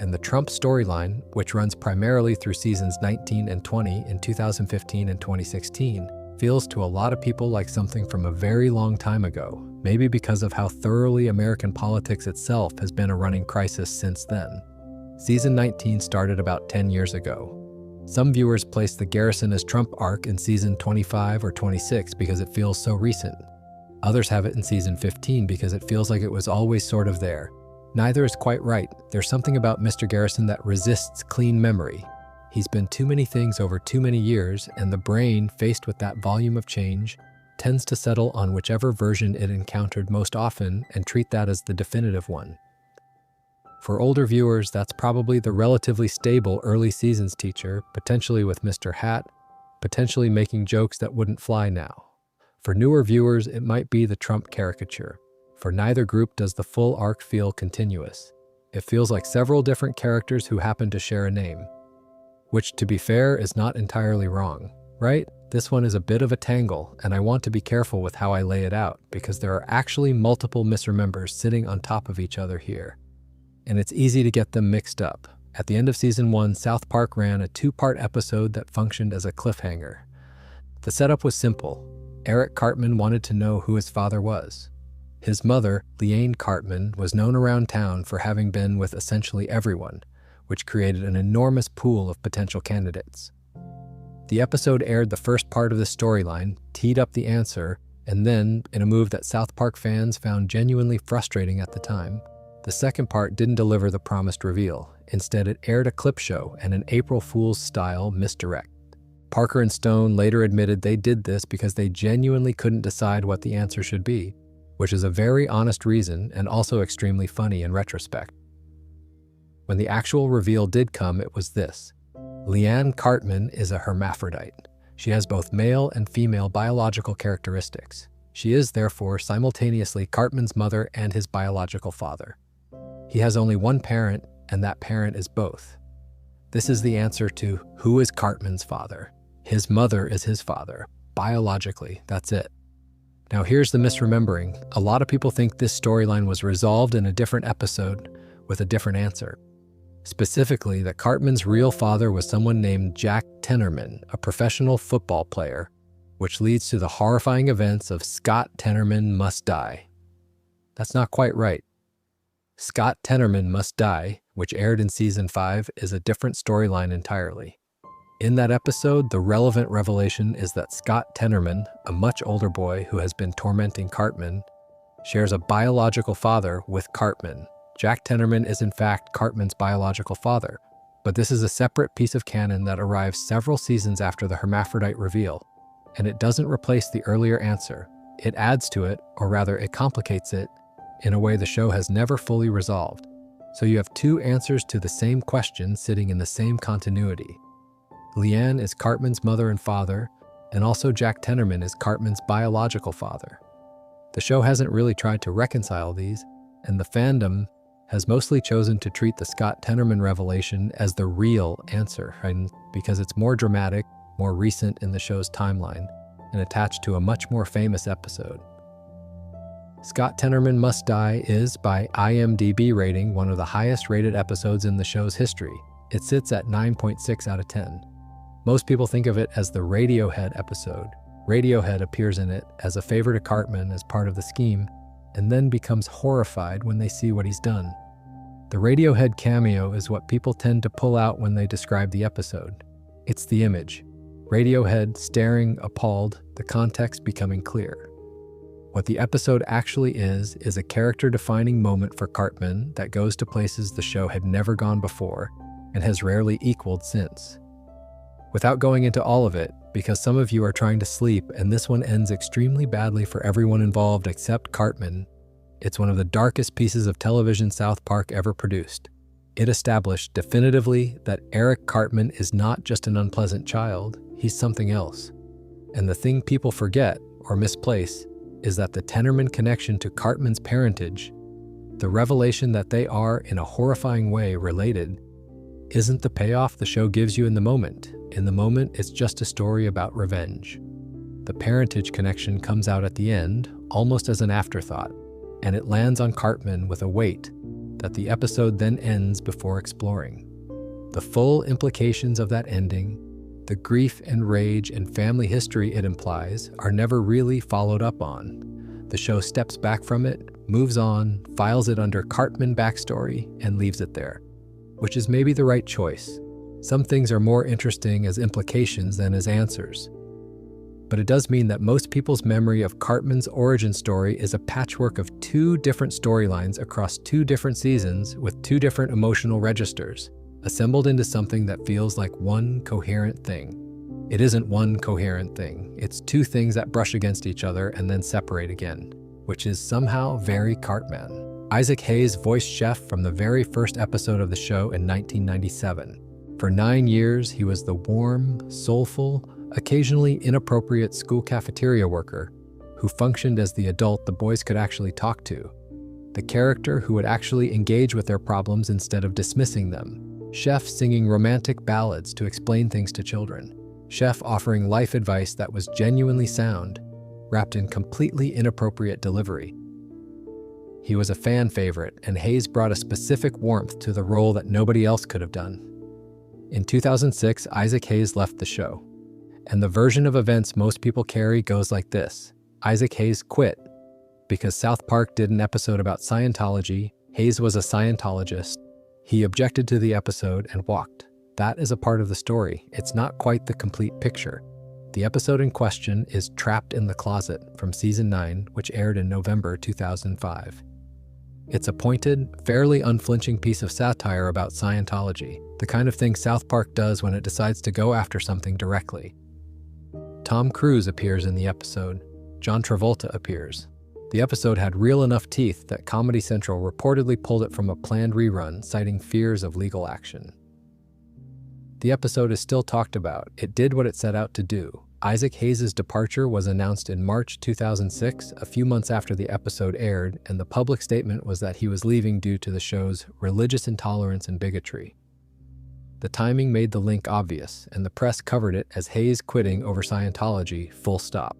And the Trump storyline, which runs primarily through Seasons 19 and 20 in 2015 and 2016, feels to a lot of people like something from a very long time ago, maybe because of how thoroughly American politics itself has been a running crisis since then. Season 19 started about 10 years ago. Some viewers place the Garrison as Trump arc in Season 25 or 26 because it feels so recent. Others have it in Season 15 because it feels like it was always sort of there. Neither is quite right. There's something about Mr. Garrison that resists clean memory. He's been too many things over too many years, and the brain, faced with that volume of change, tends to settle on whichever version it encountered most often and treat that as the definitive one. For older viewers, that's probably the relatively stable early seasons teacher, potentially with Mr. Hat, potentially making jokes that wouldn't fly now. For newer viewers, it might be the Trump caricature. For neither group does the full arc feel continuous. It feels like several different characters who happen to share a name. Which, to be fair, is not entirely wrong, right? This one is a bit of a tangle, and I want to be careful with how I lay it out, because there are actually multiple misremembers sitting on top of each other here. And it's easy to get them mixed up. At the end of Season 1, South Park ran a 2-part episode that functioned as a cliffhanger. The setup was simple. Eric Cartman wanted to know who his father was. His mother, Leanne Cartman, was known around town for having been with essentially everyone, which created an enormous pool of potential candidates. The episode aired the first part of the storyline, teed up the answer, and then, in a move that South Park fans found genuinely frustrating at the time, the second part didn't deliver the promised reveal. Instead, it aired a clip show and an April Fool's-style misdirect. Parker and Stone later admitted they did this because they genuinely couldn't decide what the answer should be, which is a very honest reason and also extremely funny in retrospect. When the actual reveal did come, it was this. Leanne Cartman is a hermaphrodite. She has both male and female biological characteristics. She is, therefore, simultaneously Cartman's mother and his biological father. He has only one parent, and that parent is both. This is the answer to who is Cartman's father. His mother is his father. Biologically, that's it. Now here's the misremembering. A lot of people think this storyline was resolved in a different episode with a different answer. Specifically, that Cartman's real father was someone named Jack Tenorman, a professional football player, which leads to the horrifying events of Scott Tenorman Must Die. That's not quite right. Scott Tenorman Must Die, which aired in Season 5, is a different storyline entirely. In that episode, the relevant revelation is that Scott Tenorman, a much older boy who has been tormenting Cartman, shares a biological father with Cartman. Jack Tenorman is in fact Cartman's biological father, but this is a separate piece of canon that arrives several seasons after the hermaphrodite reveal, and it doesn't replace the earlier answer. It adds to it, or rather it complicates it, in a way the show has never fully resolved. So you have two answers to the same question sitting in the same continuity. Leanne is Cartman's mother and father, and also Jack Tenorman is Cartman's biological father. The show hasn't really tried to reconcile these, and the fandom has mostly chosen to treat the Scott Tenorman revelation as the real answer, and because it's more dramatic, more recent in the show's timeline, and attached to a much more famous episode. Scott Tenorman Must Die is, by IMDb rating, one of the highest rated episodes in the show's history. It sits at 9.6 out of 10. Most people think of it as the Radiohead episode. Radiohead appears in it as a favor to Cartman as part of the scheme, and then becomes horrified when they see what he's done. The Radiohead cameo is what people tend to pull out when they describe the episode. It's the image. Radiohead staring, appalled, the context becoming clear. What the episode actually is a character-defining moment for Cartman that goes to places the show had never gone before and has rarely equaled since. Without going into all of it, because some of you are trying to sleep and this one ends extremely badly for everyone involved except Cartman, it's one of the darkest pieces of television South Park ever produced. It established definitively that Eric Cartman is not just an unpleasant child, he's something else. And the thing people forget or misplace is that the Tenorman connection to Cartman's parentage, the revelation that they are in a horrifying way related, isn't the payoff the show gives you in the moment. In the moment, it's just a story about revenge. The parentage connection comes out at the end, almost as an afterthought, and it lands on Cartman with a weight that the episode then ends before exploring. The full implications of that ending, the grief and rage and family history it implies, are never really followed up on. The show steps back from it, moves on, files it under Cartman backstory, and leaves it there, which is maybe the right choice. Some things are more interesting as implications than as answers. But it does mean that most people's memory of Cartman's origin story is a patchwork of two different storylines across two different seasons with two different emotional registers, assembled into something that feels like one coherent thing. It isn't one coherent thing. It's two things that brush against each other and then separate again, which is somehow very Cartman. Isaac Hayes voiced Chef from the very first episode of the show in 1997. For 9 years, he was the warm, soulful, occasionally inappropriate school cafeteria worker who functioned as the adult the boys could actually talk to, the character who would actually engage with their problems instead of dismissing them, Chef singing romantic ballads to explain things to children, Chef offering life advice that was genuinely sound, wrapped in completely inappropriate delivery. He was a fan favorite, and Hayes brought a specific warmth to the role that nobody else could have done. In 2006, Isaac Hayes left the show, and the version of events most people carry goes like this. Isaac Hayes quit because South Park did an episode about Scientology. Hayes was a Scientologist. He objected to the episode and walked. That is a part of the story. It's not quite the complete picture. The episode in question is Trapped in the Closet from Season 9, which aired in November 2005. It's a pointed, fairly unflinching piece of satire about Scientology, the kind of thing South Park does when it decides to go after something directly. Tom Cruise appears in the episode. John Travolta appears. The episode had real enough teeth that Comedy Central reportedly pulled it from a planned rerun, citing fears of legal action. The episode is still talked about. It did what it set out to do. Isaac Hayes' departure was announced in March 2006, a few months after the episode aired, and the public statement was that he was leaving due to the show's religious intolerance and bigotry. The timing made the link obvious, and the press covered it as Hayes quitting over Scientology, full stop.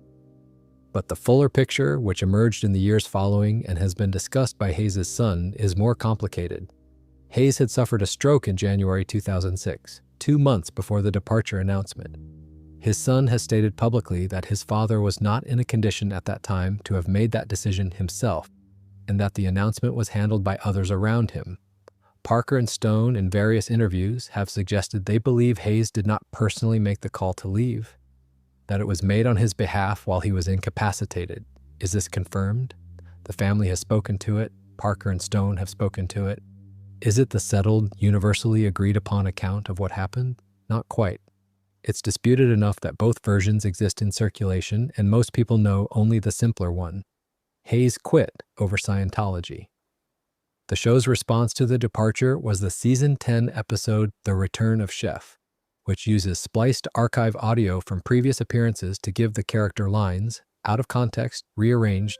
But the fuller picture, which emerged in the years following and has been discussed by Hayes' son, is more complicated. Hayes had suffered a stroke in January 2006, 2 months before the departure announcement. His son has stated publicly that his father was not in a condition at that time to have made that decision himself, and that the announcement was handled by others around him. Parker and Stone, in various interviews, have suggested they believe Hayes did not personally make the call to leave, that it was made on his behalf while he was incapacitated. Is this confirmed? The family has spoken to it. Parker and Stone have spoken to it. Is it the settled, universally agreed upon account of what happened? Not quite. It's disputed enough that both versions exist in circulation, and most people know only the simpler one. Hayes quit over Scientology. The show's response to the departure was the Season 10 episode The Return of Chef, which uses spliced archive audio from previous appearances to give the character lines, out of context, rearranged,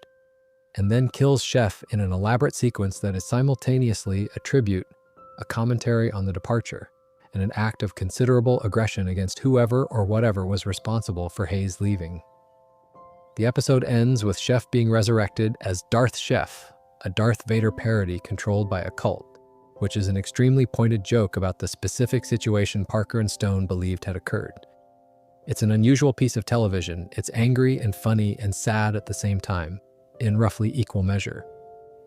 and then kills Chef in an elaborate sequence that is simultaneously a tribute, a commentary on the departure, and an act of considerable aggression against whoever or whatever was responsible for Hayes leaving. The episode ends with Chef being resurrected as Darth Chef, a Darth Vader parody controlled by a cult, which is an extremely pointed joke about the specific situation Parker and Stone believed had occurred. It's an unusual piece of television. It's angry and funny and sad at the same time, in roughly equal measure.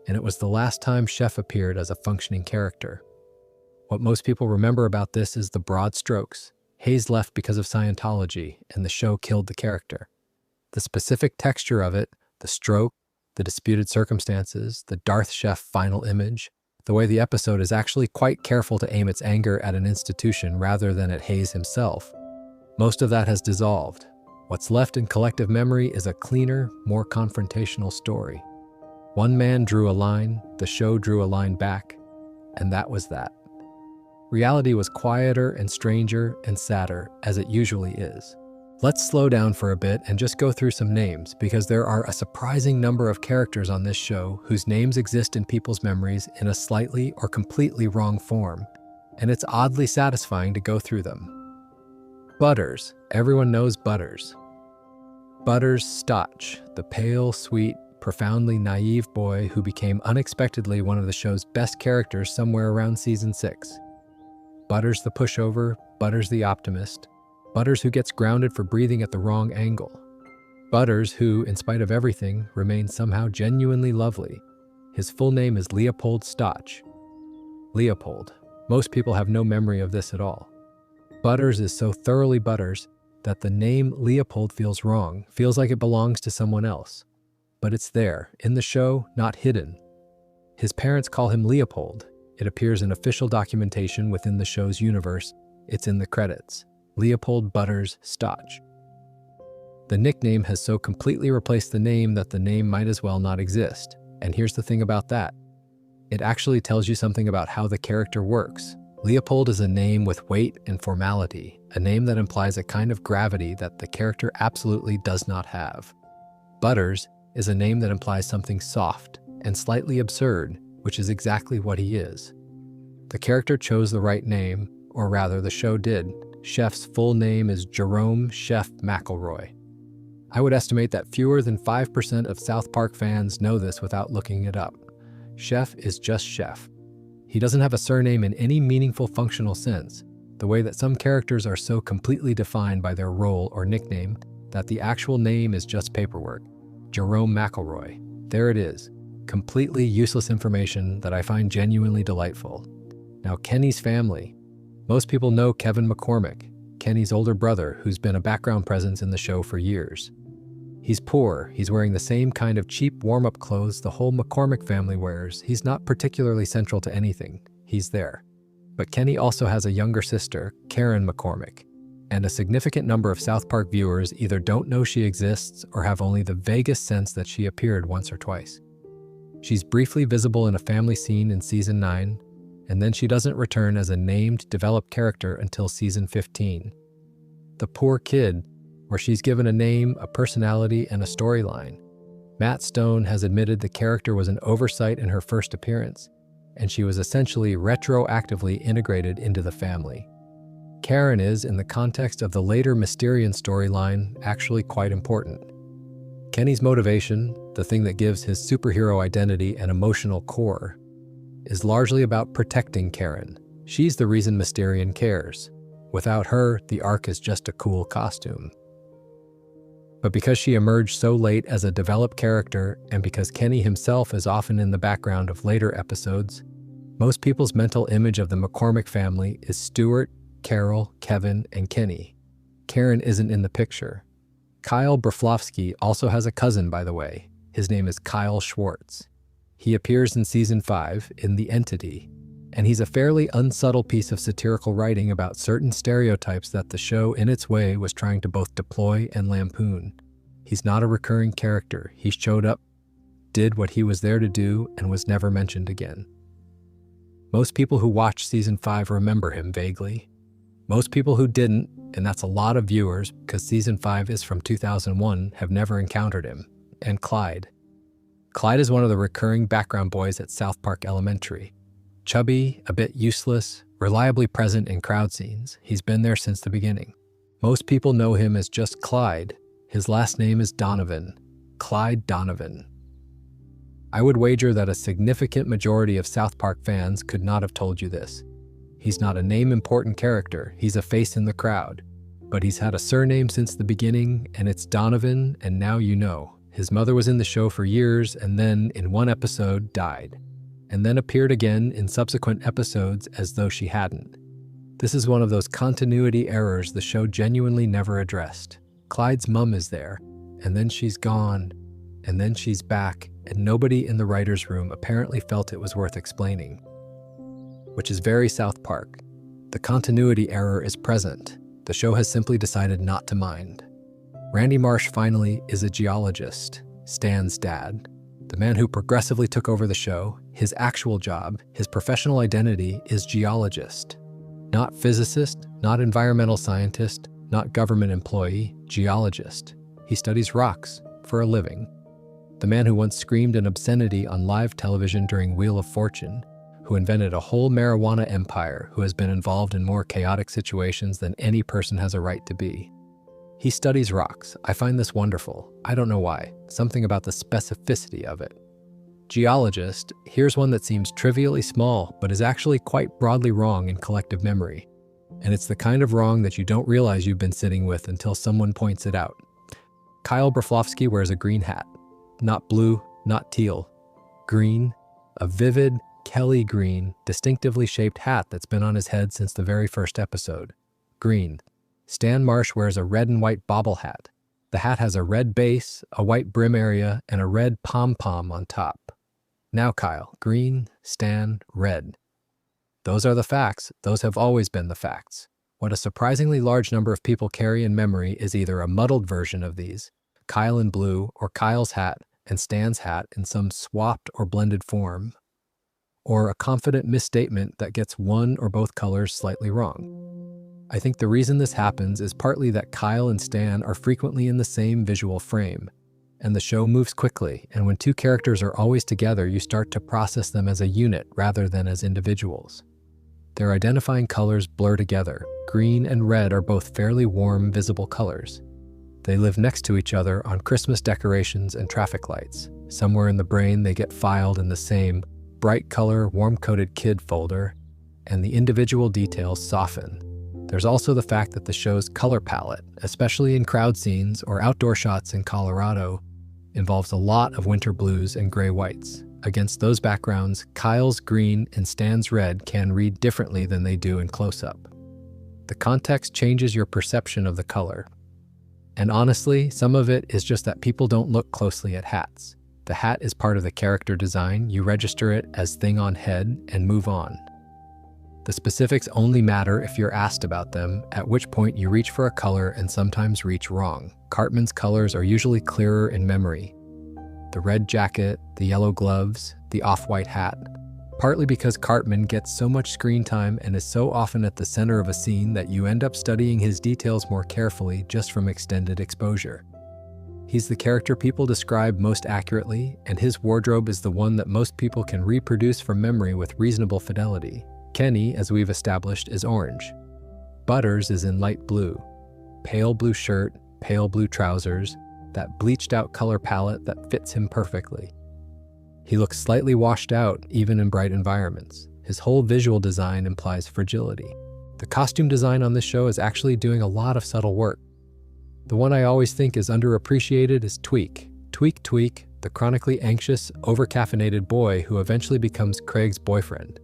And it was the last time Chef appeared as a functioning character. What most people remember about this is the broad strokes. Hayes left because of Scientology, and the show killed the character. The specific texture of it, the stroke, the disputed circumstances, the Darth Chef final image, the way the episode is actually quite careful to aim its anger at an institution rather than at Hayes himself. Most of that has dissolved. What's left in collective memory is a cleaner, more confrontational story. One man drew a line, the show drew a line back, and that was that. Reality was quieter and stranger and sadder, as it usually is. Let's slow down for a bit and just go through some names, because there are a surprising number of characters on this show whose names exist in people's memories in a slightly or completely wrong form, and it's oddly satisfying to go through them. Butters. Everyone knows Butters. Butters Stotch, the pale, sweet, profoundly naive boy who became unexpectedly one of the show's best characters somewhere around Season 6. Butters the pushover, Butters the optimist, Butters who gets grounded for breathing at the wrong angle. Butters who, in spite of everything, remains somehow genuinely lovely. His full name is Leopold Stotch. Leopold. Most people have no memory of this at all. Butters is so thoroughly Butters that the name Leopold feels wrong, feels like it belongs to someone else. But it's there, in the show, not hidden. His parents call him Leopold. It appears in official documentation within the show's universe. It's in the credits. Leopold Butters Stotch. The nickname has so completely replaced the name that the name might as well not exist. And here's the thing about that. It actually tells you something about how the character works. Leopold is a name with weight and formality, a name that implies a kind of gravity that the character absolutely does not have. Butters is a name that implies something soft and slightly absurd, which is exactly what he is. The character chose the right name, or rather the show did. Chef's full name is Jerome Chef McElroy. I would estimate that fewer than 5% of South Park fans know this without looking it up. Chef is just Chef. He doesn't have a surname in any meaningful functional sense, the way that some characters are so completely defined by their role or nickname that the actual name is just paperwork. Jerome McElroy. There it is. Completely useless information that I find genuinely delightful. Now, Kenny's family. Most people know Kevin McCormick, Kenny's older brother who's been a background presence in the show for years. He's poor, he's wearing the same kind of cheap warm-up clothes the whole McCormick family wears. He's not particularly central to anything. He's there. But Kenny also has a younger sister, Karen McCormick, and a significant number of South Park viewers either don't know she exists or have only the vaguest sense that she appeared once or twice. She's briefly visible in a family scene in Season 9, and then she doesn't return as a named, developed character until Season 15. The poor kid, where she's given a name, a personality, and a storyline. Matt Stone has admitted the character was an oversight in her first appearance, and she was essentially retroactively integrated into the family. Karen is, in the context of the later Mysterion storyline, actually quite important. Kenny's motivation, the thing that gives his superhero identity and emotional core, is largely about protecting Karen. She's the reason Mysterion cares. Without her, the arc is just a cool costume. But because she emerged so late as a developed character, and because Kenny himself is often in the background of later episodes, most people's mental image of the McCormick family is Stuart, Carol, Kevin, and Kenny. Karen isn't in the picture. Kyle Broflovsky also has a cousin, by the way. His name is Kyle Schwartz. He appears in Season 5 in The Entity, and he's a fairly unsubtle piece of satirical writing about certain stereotypes that the show, in its way, was trying to both deploy and lampoon. He's not a recurring character. He showed up, did what he was there to do, and was never mentioned again. Most people who watched Season 5 remember him vaguely. Most people who didn't, and that's a lot of viewers because Season 5 is from 2001, have never encountered him. And Clyde. Clyde is one of the recurring background boys at South Park Elementary. Chubby, a bit useless, reliably present in crowd scenes. He's been there since the beginning. Most people know him as just Clyde. His last name is Donovan. Clyde Donovan. I would wager that a significant majority of South Park fans could not have told you this. He's not a name-important character, he's a face in the crowd. But he's had a surname since the beginning, and it's Donovan, and now you know. His mother was in the show for years, and then, in one episode, died. And then appeared again in subsequent episodes as though she hadn't. This is one of those continuity errors the show genuinely never addressed. Clyde's mom is there, and then she's gone, and then she's back, and nobody in the writer's room apparently felt it was worth explaining. Which is very South Park. The continuity error is present. The show has simply decided not to mind. Randy Marsh, finally, is a geologist, Stan's dad. The man who progressively took over the show, his actual job, his professional identity is geologist. Not physicist, not environmental scientist, not government employee, geologist. He studies rocks for a living. The man who once screamed an obscenity on live television during Wheel of Fortune, who invented a whole marijuana empire, who has been involved in more chaotic situations than any person has a right to be. He studies rocks. I find this wonderful. I don't know why. Something about the specificity of it. Geologist, here's one that seems trivially small, but is actually quite broadly wrong in collective memory. And it's the kind of wrong that you don't realize you've been sitting with until someone points it out. Kyle Broflovsky wears a green hat. Not blue, not teal. Green, a vivid, Kelly green, distinctively shaped hat that's been on his head since the very first episode. Green. Stan Marsh wears a red and white bobble hat. The hat has a red base, a white brim area, and a red pom-pom on top. Now Kyle, green, Stan, red. Those are the facts. Those have always been the facts. What a surprisingly large number of people carry in memory is either a muddled version of these, Kyle in blue, or Kyle's hat and Stan's hat in some swapped or blended form, or a confident misstatement that gets one or both colors slightly wrong. I think the reason this happens is partly that Kyle and Stan are frequently in the same visual frame, and the show moves quickly, and when two characters are always together, you start to process them as a unit rather than as individuals. Their identifying colors blur together. Green and red are both fairly warm, visible colors. They live next to each other on Christmas decorations and traffic lights. Somewhere in the brain, they get filed in the same bright color, warm-coated kid folder, and the individual details soften. There's also the fact that the show's color palette, especially in crowd scenes or outdoor shots in Colorado, involves a lot of winter blues and gray whites. Against those backgrounds, Kyle's green and Stan's red can read differently than they do in close-up. The context changes your perception of the color. And honestly, some of it is just that people don't look closely at hats. The hat is part of the character design. You register it as thing on head and move on. The specifics only matter if you're asked about them, at which point you reach for a color and sometimes reach wrong. Cartman's colors are usually clearer in memory. The red jacket, the yellow gloves, the off-white hat. partly because Cartman gets so much screen time and is so often at the center of a scene that you end up studying his details more carefully just from extended exposure. He's the character people describe most accurately, and his wardrobe is the one that most people can reproduce from memory with reasonable fidelity. Kenny, as we've established, is orange. Butters is in light blue. Pale blue shirt, pale blue trousers, that bleached out color palette that fits him perfectly. He looks slightly washed out, even in bright environments. His whole visual design implies fragility. The costume design on this show is actually doing a lot of subtle work. The one I always think is underappreciated is Tweek. Tweek, the chronically anxious, over-caffeinated boy who eventually becomes Craig's boyfriend.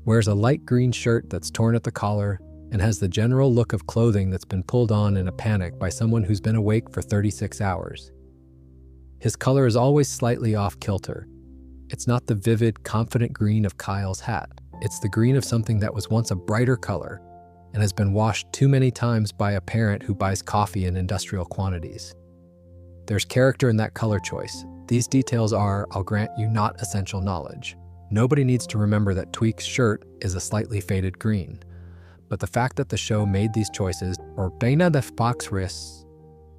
Wears a light green shirt that's torn at the collar and has the general look of clothing that's been pulled on in a panic by someone who's been awake for 36 hours. His color is always slightly off-kilter. It's not the vivid, confident green of Kyle's hat. It's the green of something that was once a brighter color and has been washed too many times by a parent who buys coffee in industrial quantities. There's character in that color choice. These details are, I'll grant you, not essential knowledge. Nobody needs to remember that Tweek's shirt is a slightly faded green. But the fact that the show made these choices, or beina de fox risks,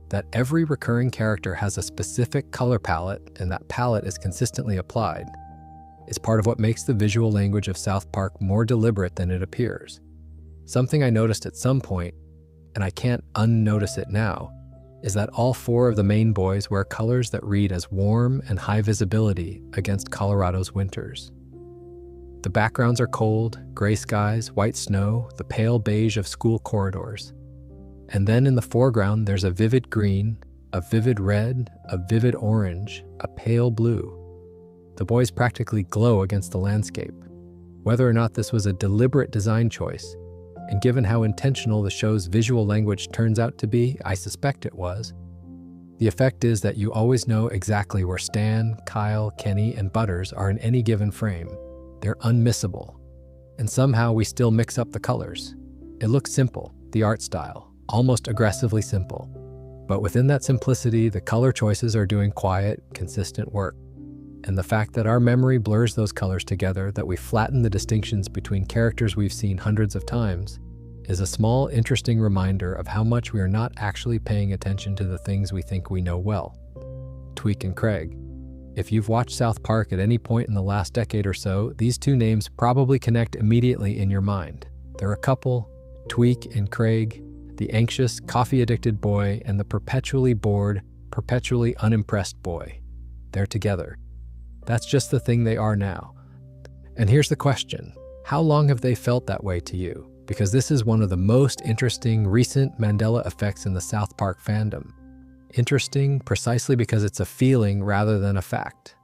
that every recurring character has a specific color palette and that palette is consistently applied, is part of what makes the visual language of South Park more deliberate than it appears. Something I noticed at some point, and I can't unnotice it now, is that all four of the main boys wear colors that read as warm and high visibility against Colorado's winters. The backgrounds are cold, gray skies, white snow, the pale beige of school corridors. And then in the foreground, there's a vivid green, a vivid red, a vivid orange, a pale blue. The boys practically glow against the landscape. Whether or not this was a deliberate design choice, and given how intentional the show's visual language turns out to be, I suspect it was, the effect is that you always know exactly where Stan, Kyle, Kenny, and Butters are in any given frame. They're unmissable. And somehow we still mix up the colors. It looks simple, the art style, almost aggressively simple. But within that simplicity, the color choices are doing quiet, consistent work. And the fact that our memory blurs those colors together, that we flatten the distinctions between characters we've seen hundreds of times, is a small, interesting reminder of how much we are not actually paying attention to the things we think we know well. Tweek and Craig. If you've watched South Park at any point in the last decade or so, these two names probably connect immediately in your mind. They're a couple, Tweek and Craig, the anxious, coffee-addicted boy and the perpetually bored, perpetually unimpressed boy. They're together. That's just the thing they are now. And here's the question. How long have they felt that way to you? Because this is one of the most interesting recent Mandela effects in the South Park fandom. Interesting precisely because it's a feeling rather than a fact.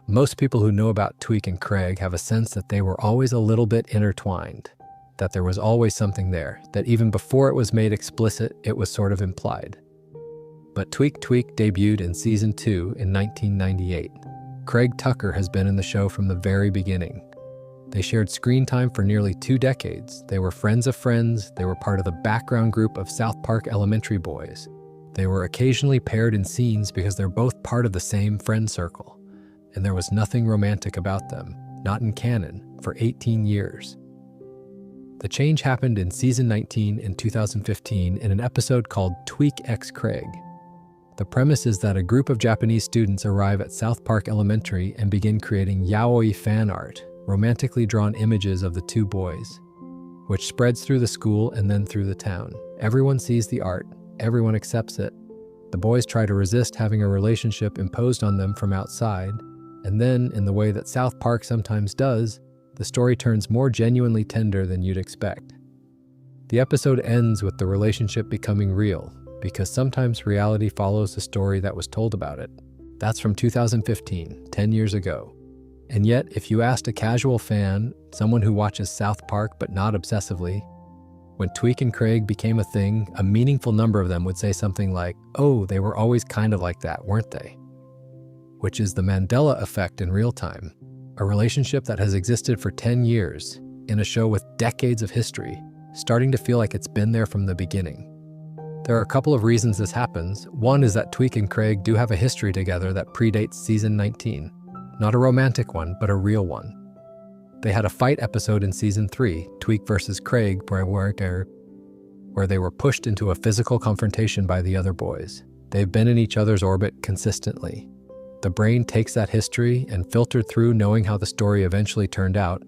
Most people who know about Tweek and Craig have a sense that they were always a little bit intertwined, that there was always something there, that even before it was made explicit, it was sort of implied. But Tweek debuted in Season 2 in 1998. Craig Tucker has been in the show from the very beginning. They shared screen time for nearly 2 decades. They were friends of friends. They were part of the background group of South Park elementary boys. They were occasionally paired in scenes because they're both part of the same friend circle. And there was nothing romantic about them, not in canon, for 18 years. The change happened in Season 19 in 2015 in an episode called Tweek x Craig. The premise is that a group of Japanese students arrive at South Park Elementary and begin creating yaoi fan art, romantically drawn images of the two boys, which spreads through the school and then through the town. Everyone sees the art. Everyone accepts it. The boys try to resist having a relationship imposed on them from outside, and then, in the way that South Park sometimes does, the story turns more genuinely tender than you'd expect. The episode ends with the relationship becoming real, because sometimes reality follows the story that was told about it. That's from 2015, 10 years ago. And yet, if you asked a casual fan, someone who watches South Park but not obsessively, when Tweek and Craig became a thing, a meaningful number of them would say something like, "Oh, they were always kind of like that, weren't they?" Which is the Mandela effect in real time, a relationship that has existed for 10 years, in a show with decades of history, starting to feel like it's been there from the beginning. There are a couple of reasons this happens. One is that Tweek and Craig do have a history together that predates Season 19. Not a romantic one, but a real one. They had a fight episode in season 3, Tweak versus Craig, where they were pushed into a physical confrontation by the other boys. They've been in each other's orbit consistently. The brain takes that history and, filtered through knowing how the story eventually turned out,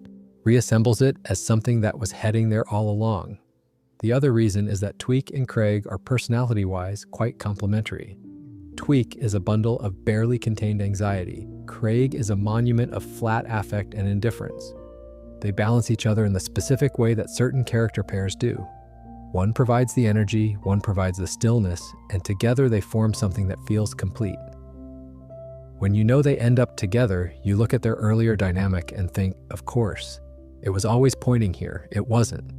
reassembles it as something that was heading there all along. The other reason is that Tweak and Craig are personality-wise quite complementary. Tweak is a bundle of barely contained anxiety. Craig is a monument of flat affect and indifference. They balance each other in the specific way that certain character pairs do. One provides the energy, one provides the stillness, and together they form something that feels complete. When you know they end up together, you look at their earlier dynamic and think, of course, it was always pointing here, it wasn't.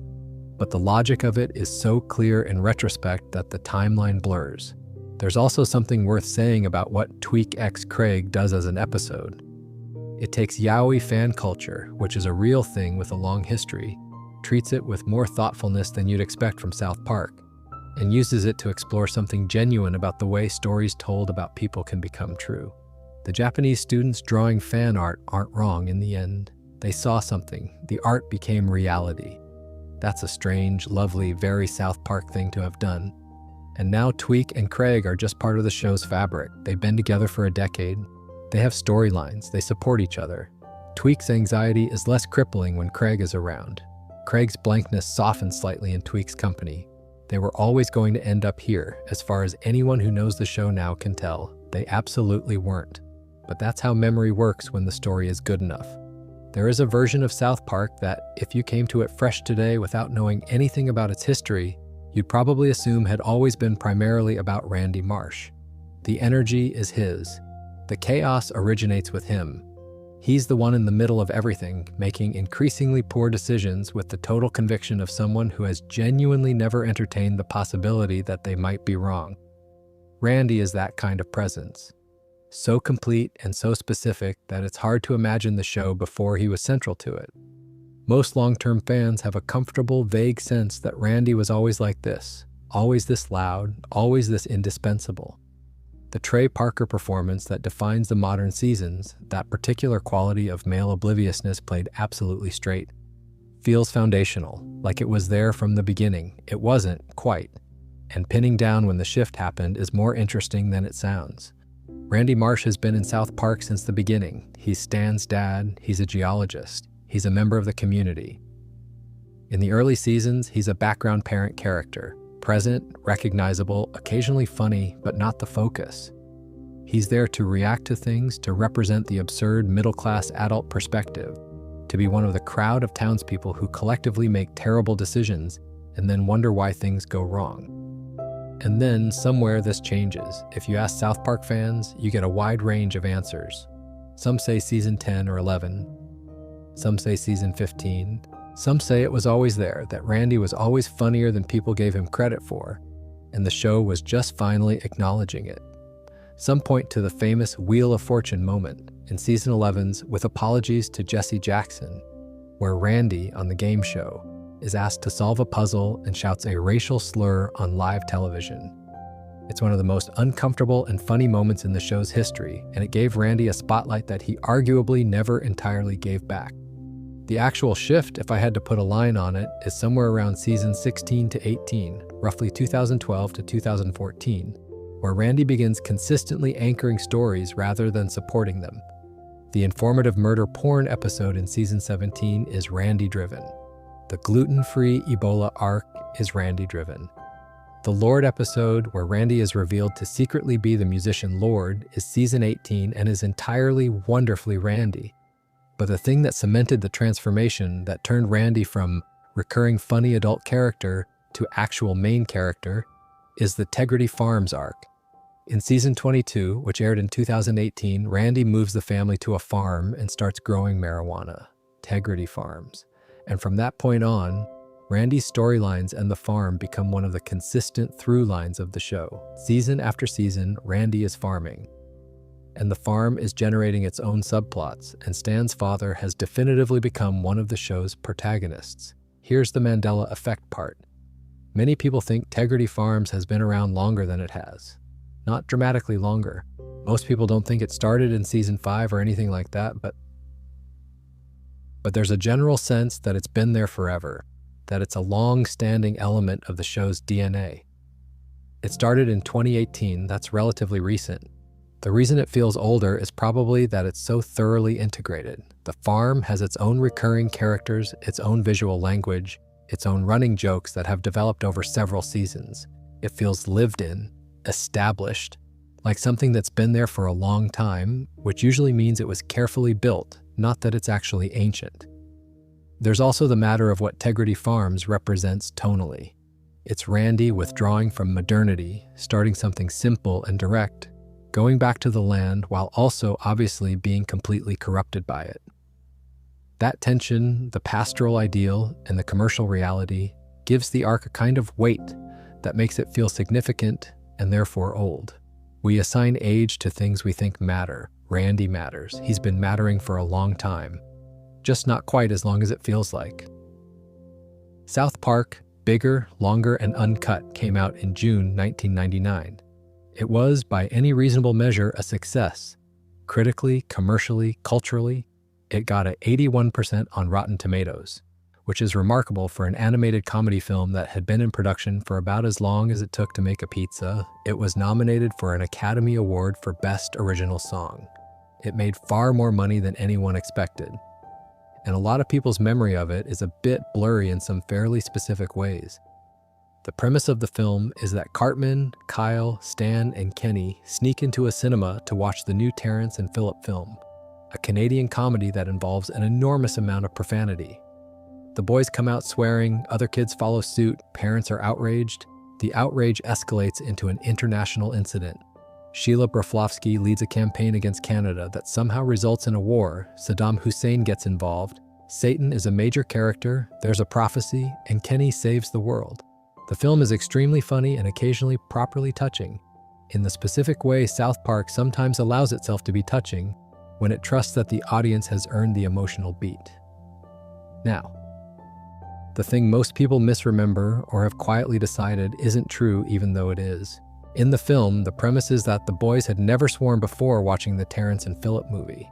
But the logic of it is so clear in retrospect that the timeline blurs. There's also something worth saying about what Tweak x Craig does as an episode. It takes yaoi fan culture, which is a real thing with a long history, treats it with more thoughtfulness than you'd expect from South Park, and uses it to explore something genuine about the way stories told about people can become true. The Japanese students drawing fan art aren't wrong in the end. They saw something. The art became reality. That's a strange, lovely, very South Park thing to have done. And now Tweak and Craig are just part of the show's fabric. They've been together for a decade. They have storylines. They support each other. Tweak's anxiety is less crippling when Craig is around. Craig's blankness softens slightly in Tweak's company. They were always going to end up here, as far as anyone who knows the show now can tell. They absolutely weren't. But that's how memory works when the story is good enough. There is a version of South Park that, if you came to it fresh today without knowing anything about its history, you'd probably assume had always been primarily about Randy Marsh. The energy is his. The chaos originates with him. He's the one in the middle of everything, making increasingly poor decisions with the total conviction of someone who has genuinely never entertained the possibility that they might be wrong. Randy is that kind of presence. So complete and so specific that it's hard to imagine the show before he was central to it. Most long-term fans have a comfortable, vague sense that Randy was always like this, always this loud, always this indispensable. The Trey Parker performance that defines the modern seasons, that particular quality of male obliviousness played absolutely straight, feels foundational, like it was there from the beginning. It wasn't, quite. And pinning down when the shift happened is more interesting than it sounds. Randy Marsh has been in South Park since the beginning. He's Stan's dad, he's a geologist, he's a member of the community. In the early seasons, he's a background parent character, present, recognizable, occasionally funny, but not the focus. He's there to react to things, to represent the absurd middle-class adult perspective, to be one of the crowd of townspeople who collectively make terrible decisions and then wonder why things go wrong. And then, somewhere this changes. If you ask South Park fans, you get a wide range of answers. Some say season 10 or 11. Some say season 15. Some say it was always there, that Randy was always funnier than people gave him credit for, and the show was just finally acknowledging it. Some point to the famous Wheel of Fortune moment in season 11's With Apologies to Jesse Jackson, where Randy, on the game show, is asked to solve a puzzle and shouts a racial slur on live television. It's one of the most uncomfortable and funny moments in the show's history, and it gave Randy a spotlight that he arguably never entirely gave back. The actual shift, if I had to put a line on it, is somewhere around season 16 to 18, roughly 2012 to 2014, where Randy begins consistently anchoring stories rather than supporting them. The informative murder porn episode in season 17 is Randy-driven. The gluten-free Ebola arc is Randy-driven. The Lord episode, where Randy is revealed to secretly be the musician Lord, is season 18 and is entirely wonderfully Randy. But the thing that cemented the transformation that turned Randy from recurring funny adult character to actual main character is the Tegrity Farms arc. In season 22, which aired in 2018, Randy moves the family to a farm and starts growing marijuana, Tegrity Farms. And from that point on, Randy's storylines and the farm become one of the consistent through lines of the show. Season after season, Randy is farming. And the farm is generating its own subplots, and Stan's father has definitively become one of the show's protagonists. Here's the Mandela effect part. Many people think Tegrity Farms has been around longer than it has. Not dramatically longer. Most people don't think it started in season 5 or anything like that, but But there's a general sense that it's been there forever, that it's a long-standing element of the show's DNA. It started in 2018, that's relatively recent. The reason it feels older is probably that it's so thoroughly integrated. The farm has its own recurring characters, its own visual language, its own running jokes that have developed over several seasons. It feels lived in, established, like something that's been there for a long time, which usually means it was carefully built, not that it's actually ancient. There's also the matter of what Tegrity Farms represents tonally. It's Randy withdrawing from modernity, starting something simple and direct, going back to the land while also obviously being completely corrupted by it. That tension, the pastoral ideal, and the commercial reality gives the arc a kind of weight that makes it feel significant and therefore old. We assign age to things we think matter. Randy matters. He's been mattering for a long time, just not quite as long as it feels like. South Park, bigger, longer, and uncut, came out in June 1999. It was, by any reasonable measure, a success. Critically, commercially, culturally, it got an 81% on Rotten Tomatoes, which is remarkable for an animated comedy film that had been in production for about as long as it took to make a pizza. It was nominated for an Academy Award for Best Original Song. It made far more money than anyone expected. And a lot of people's memory of it is a bit blurry in some fairly specific ways. The premise of the film is that Cartman, Kyle, Stan, and Kenny sneak into a cinema to watch the new Terrence and Phillip film, a Canadian comedy that involves an enormous amount of profanity. The boys come out swearing, other kids follow suit, parents are outraged. The outrage escalates into an international incident. Sheila Broflovsky leads a campaign against Canada that somehow results in a war. Saddam Hussein gets involved. Satan is a major character, there's a prophecy, and Kenny saves the world. The film is extremely funny and occasionally properly touching, in the specific way South Park sometimes allows itself to be touching, when it trusts that the audience has earned the emotional beat. Now, the thing most people misremember or have quietly decided isn't true even though it is. In the film, the premise is that the boys had never sworn before watching the Terrence and Phillip movie.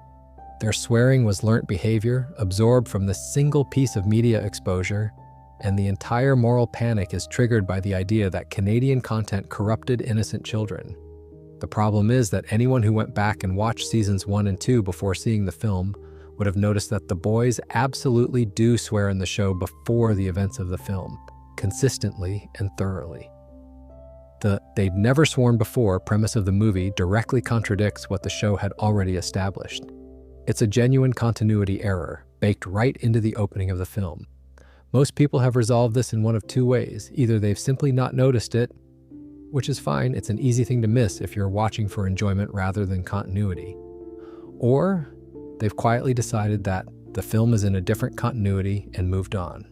Their swearing was learnt behavior, absorbed from the single piece of media exposure, and the entire moral panic is triggered by the idea that Canadian content corrupted innocent children. The problem is that anyone who went back and watched seasons 1 and 2 before seeing the film would have noticed that the boys absolutely do swear in the show before the events of the film, consistently and thoroughly. The "they'd never sworn before" premise of the movie directly contradicts what the show had already established. It's a genuine continuity error, baked right into the opening of the film. Most people have resolved this in one of two ways. Either they've simply not noticed it, which is fine, it's an easy thing to miss if you're watching for enjoyment rather than continuity. Or they've quietly decided that the film is in a different continuity and moved on.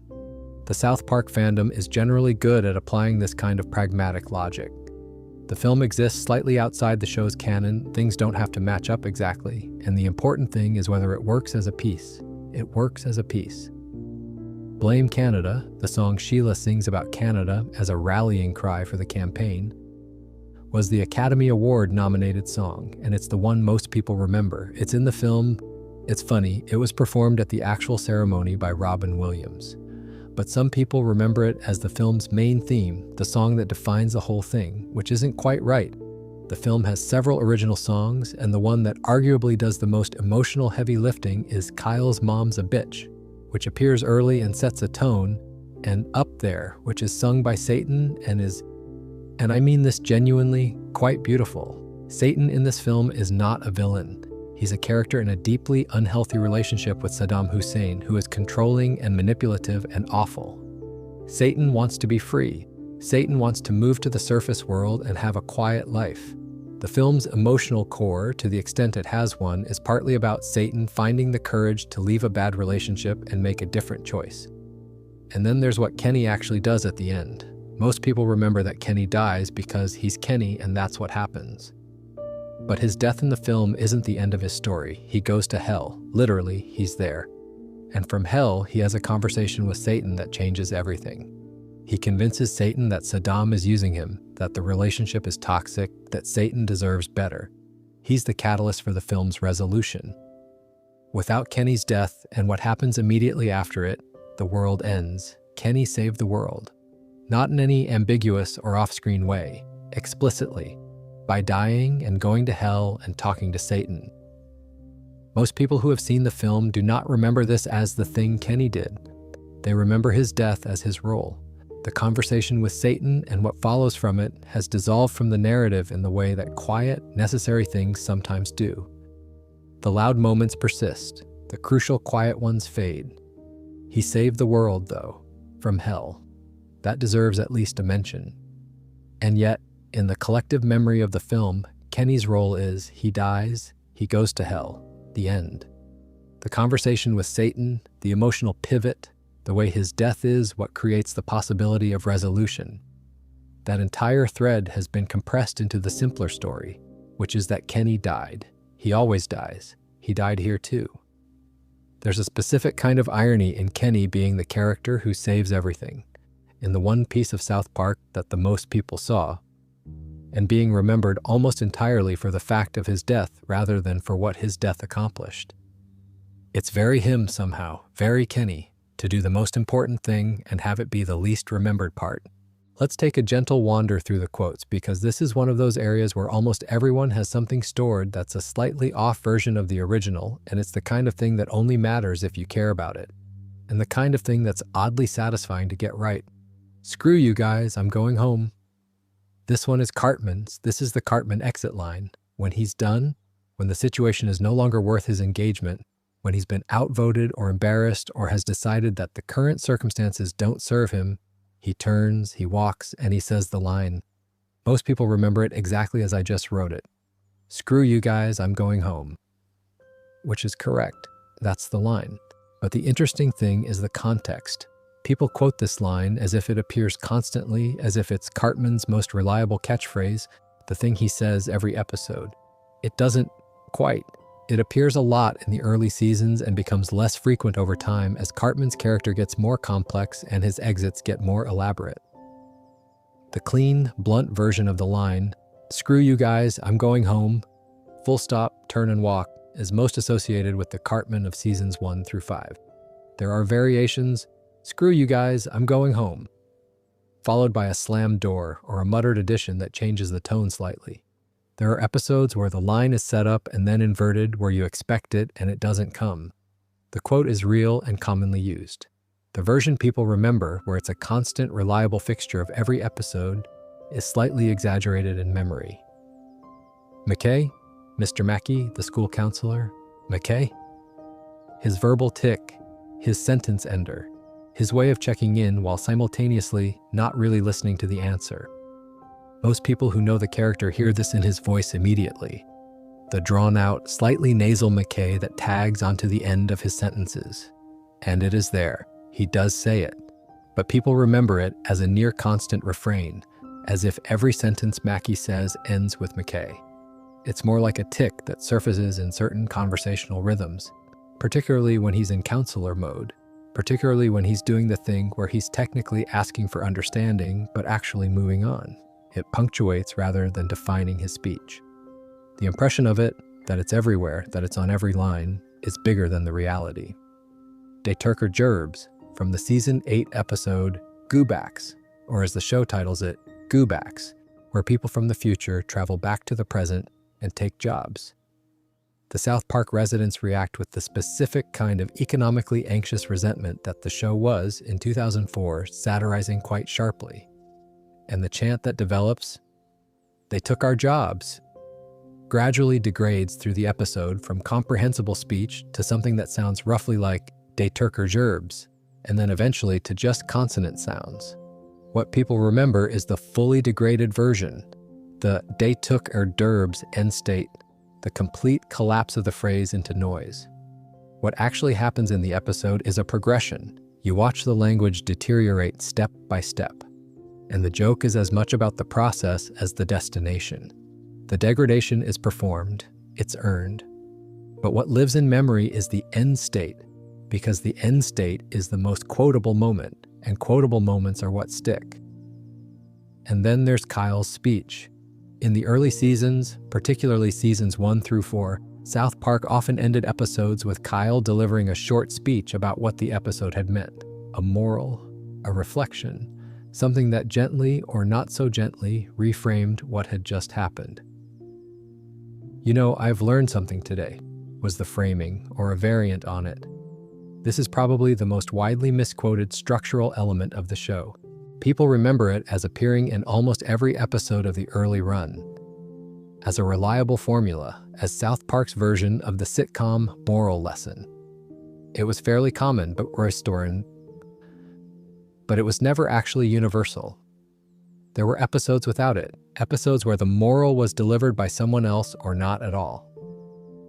The South Park fandom is generally good at applying this kind of pragmatic logic. The film exists slightly outside the show's canon, things don't have to match up exactly, and the important thing is whether it works as a piece. It works as a piece. Blame Canada, the song Sheila sings about Canada as a rallying cry for the campaign, was the Academy Award nominated song, and it's the one most people remember. It's in the film. It's funny, it was performed at the actual ceremony by Robin Williams. But some people remember it as the film's main theme, the song that defines the whole thing, which isn't quite right. The film has several original songs, and the one that arguably does the most emotional heavy lifting is Kyle's Mom's a Bitch, which appears early and sets a tone, and Up There, which is sung by Satan and I mean this genuinely, quite beautiful. Satan in this film is not a villain. He's a character in a deeply unhealthy relationship with Saddam Hussein, who is controlling and manipulative and awful. Satan wants to be free. Satan wants to move to the surface world and have a quiet life. The film's emotional core, to the extent it has one, is partly about Satan finding the courage to leave a bad relationship and make a different choice. And then there's what Kenny actually does at the end. Most people remember that Kenny dies because he's Kenny and that's what happens. But his death in the film isn't the end of his story. He goes to hell. Literally, he's there. And from hell, he has a conversation with Satan that changes everything. He convinces Satan that Saddam is using him, that the relationship is toxic, that Satan deserves better. He's the catalyst for the film's resolution. Without Kenny's death and what happens immediately after it, the world ends. Kenny saved the world. Not in any ambiguous or off-screen way, explicitly, by dying and going to hell and talking to Satan. Most people who have seen the film do not remember this as the thing Kenny did. They remember his death as his role. The conversation with Satan and what follows from it has dissolved from the narrative in the way that quiet, necessary things sometimes do. The loud moments persist. The crucial quiet ones fade. He saved the world, though, from hell. That deserves at least a mention. And yet, in the collective memory of the film, Kenny's role is he dies, he goes to hell, the end. The conversation with Satan, the emotional pivot, the way his death is what creates the possibility of resolution. That entire thread has been compressed into the simpler story, which is that Kenny died. He always dies. He died here too. There's a specific kind of irony in Kenny being the character who saves everything, in the one piece of South Park that the most people saw, and being remembered almost entirely for the fact of his death rather than for what his death accomplished. It's very him somehow, very Kenny, to do the most important thing and have it be the least remembered part. Let's take a gentle wander through the quotes because this is one of those areas where almost everyone has something stored that's a slightly off version of the original, and it's the kind of thing that only matters if you care about it, and the kind of thing that's oddly satisfying to get right. Screw you guys, I'm going home. This one is Cartman's. This is the Cartman exit line. When he's done, when the situation is no longer worth his engagement, when he's been outvoted or embarrassed or has decided that the current circumstances don't serve him, he turns, he walks, and he says the line. Most people remember it exactly as I just wrote it. Screw you guys, I'm going home. Which is correct. That's the line. But the interesting thing is the context. People quote this line as if it appears constantly, as if it's Cartman's most reliable catchphrase, the thing he says every episode. It doesn't quite. It appears a lot in the early seasons and becomes less frequent over time as Cartman's character gets more complex and his exits get more elaborate. The clean, blunt version of the line, "Screw you guys, I'm going home," full stop, turn and walk, is most associated with the Cartman of seasons 1 through 5. There are variations, "Screw you guys, I'm going home," followed by a slammed door or a muttered addition that changes the tone slightly. There are episodes where the line is set up and then inverted where you expect it and it doesn't come. The quote is real and commonly used. The version people remember, where it's a constant, reliable fixture of every episode, is slightly exaggerated in memory. McKay? Mr. Mackey, the school counselor? McKay? His verbal tick, his sentence ender, his way of checking in while simultaneously not really listening to the answer. Most people who know the character hear this in his voice immediately. The drawn-out, slightly nasal McKay that tags onto the end of his sentences. And it is there. He does say it. But people remember it as a near-constant refrain, as if every sentence Mackey says ends with McKay. It's more like a tick that surfaces in certain conversational rhythms, particularly when he's in counselor mode, particularly when he's doing the thing where he's technically asking for understanding but actually moving on. It punctuates rather than defining his speech. The impression of it, that it's everywhere, that it's on every line, is bigger than the reality. De Turker Gerbs, from the season 8 episode Goobacks, or as the show titles it, Goobacks, where people from the future travel back to the present and take jobs. The South Park residents react with the specific kind of economically anxious resentment that the show was, in 2004, satirizing quite sharply. And the chant that develops, "They took our jobs," gradually degrades through the episode from comprehensible speech to something that sounds roughly like "De Turker Gerbs," and then eventually to just consonant sounds. What people remember is the fully degraded version, the "they took our derbs" end state, the complete collapse of the phrase into noise. What actually happens in the episode is a progression. You watch the language deteriorate step by step. And the joke is as much about the process as the destination. The degradation is performed, it's earned. But what lives in memory is the end state, because the end state is the most quotable moment, and quotable moments are what stick. And then there's Kyle's speech. In the early seasons, particularly seasons 1 through 4, South Park often ended episodes with Kyle delivering a short speech about what the episode had meant, a moral, a reflection, something that gently or not so gently reframed what had just happened. "You know, I've learned something today," was the framing, or a variant on it. This is probably the most widely misquoted structural element of the show. People remember it as appearing in almost every episode of the early run, as a reliable formula, as South Park's version of the sitcom moral lesson. It was fairly common, but it was never actually universal. There were episodes without it, episodes where the moral was delivered by someone else or not at all.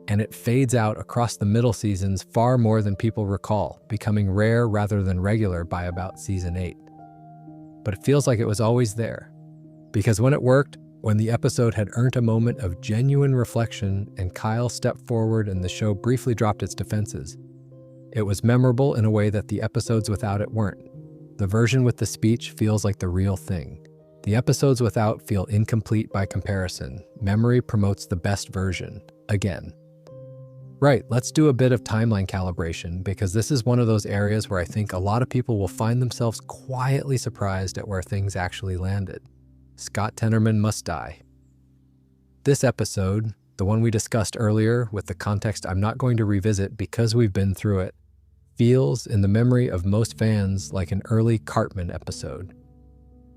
And it fades out across the middle seasons far more than people recall, becoming rare rather than regular by about season 8. But it feels like it was always there. Because when it worked, when the episode had earned a moment of genuine reflection and Kyle stepped forward and the show briefly dropped its defenses, it was memorable in a way that the episodes without it weren't. The version with the speech feels like the real thing. The episodes without feel incomplete by comparison. Memory promotes the best version, again. Right, let's do a bit of timeline calibration, because this is one of those areas where I think a lot of people will find themselves quietly surprised at where things actually landed. Scott Tenorman must die. This episode, the one we discussed earlier with the context I'm not going to revisit because we've been through it, feels in the memory of most fans like an early Cartman episode.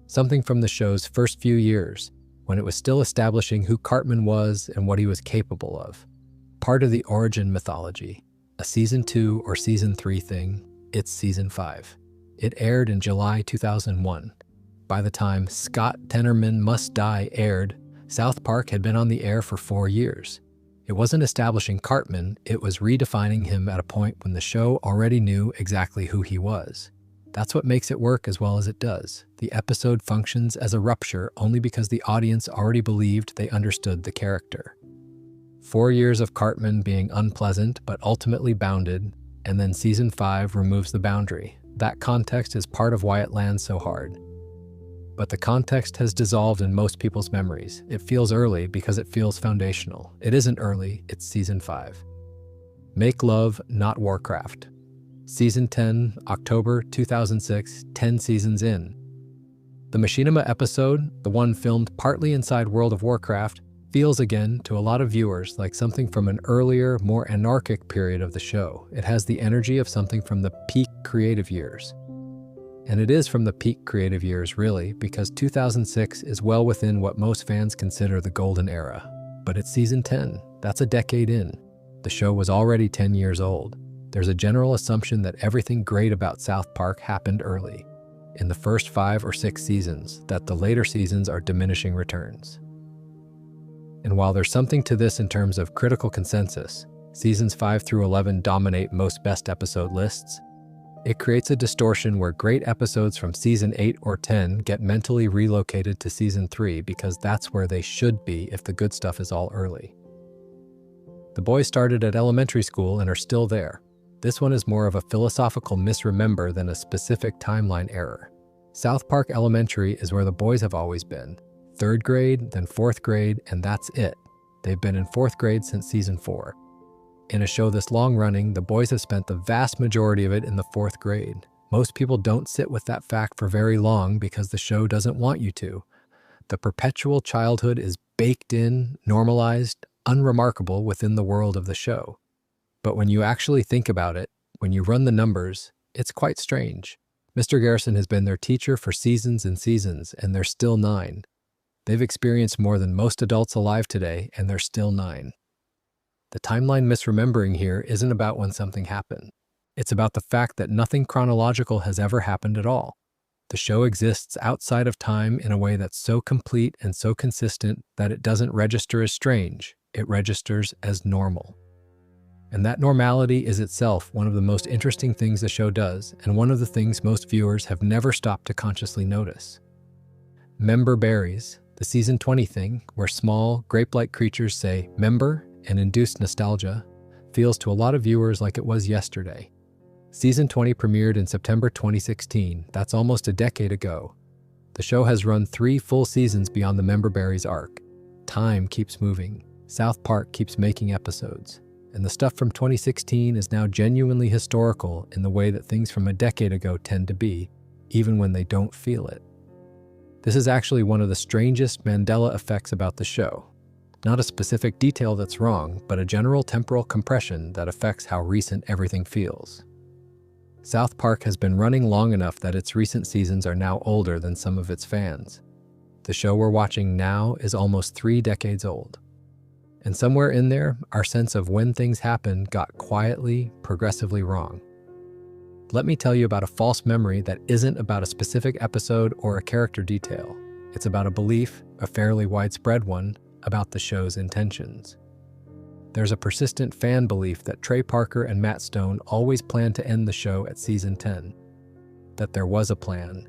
Something from the show's first few years, when it was still establishing who Cartman was and what he was capable of. Part of the origin mythology, a season 2 or season 3 thing, it's season 5. It aired in July 2001. By the time Scott Tenorman Must Die aired, South Park had been on the air for 4 years. It wasn't establishing Cartman, it was redefining him at a point when the show already knew exactly who he was. That's what makes it work as well as it does. The episode functions as a rupture only because the audience already believed they understood the character. 4 years of Cartman being unpleasant but ultimately bounded, and then season 5 removes the boundary. That context is part of why it lands so hard. But the context has dissolved in most people's memories. It feels early because it feels foundational. It isn't early, it's season 5. Make Love, Not Warcraft. Season 10, October 2006, 10 seasons in. The Machinima episode, the one filmed partly inside World of Warcraft, feels again, to a lot of viewers, like something from an earlier, more anarchic period of the show. It has the energy of something from the peak creative years. And it is from the peak creative years, really, because 2006 is well within what most fans consider the golden era. But it's season 10. That's a decade in. The show was already 10 years old. There's a general assumption that everything great about South Park happened early, in the first 5 or 6 seasons, that the later seasons are diminishing returns. And while there's something to this in terms of critical consensus, seasons 5 through 11 dominate most best episode lists, it creates a distortion where great episodes from season 8 or 10 get mentally relocated to season 3 because that's where they should be if the good stuff is all early. The boys started at elementary school and are still there. This one is more of a philosophical misremember than a specific timeline error. South Park Elementary is where the boys have always been. 3rd grade, then 4th grade, and that's it. They've been in 4th grade since season 4. In a show this long-running, the boys have spent the vast majority of it in the 4th grade. Most people don't sit with that fact for very long because the show doesn't want you to. The perpetual childhood is baked in, normalized, unremarkable within the world of the show. But when you actually think about it, when you run the numbers, it's quite strange. Mr. Garrison has been their teacher for seasons and seasons, and they're still 9. They've experienced more than most adults alive today, and they're still 9. The timeline misremembering here isn't about when something happened. It's about the fact that nothing chronological has ever happened at all. The show exists outside of time in a way that's so complete and so consistent that it doesn't register as strange, it registers as normal. And that normality is itself one of the most interesting things the show does, and one of the things most viewers have never stopped to consciously notice. Member berries, the season 20 thing, where small, grape-like creatures say "member" and induce nostalgia, feels to a lot of viewers like it was yesterday. Season 20 premiered in September 2016, that's almost a decade ago. The show has run 3 full seasons beyond the Member Berries arc. Time keeps moving. South Park keeps making episodes, and the stuff from 2016 is now genuinely historical in the way that things from a decade ago tend to be, even when they don't feel it. This is actually one of the strangest Mandela effects about the show. Not a specific detail that's wrong, but a general temporal compression that affects how recent everything feels. South Park has been running long enough that its recent seasons are now older than some of its fans. The show we're watching now is almost 3 decades old. And somewhere in there, our sense of when things happen got quietly, progressively wrong. Let me tell you about a false memory that isn't about a specific episode or a character detail. It's about a belief, a fairly widespread one, about the show's intentions. There's a persistent fan belief that Trey Parker and Matt Stone always planned to end the show at season 10. That there was a plan,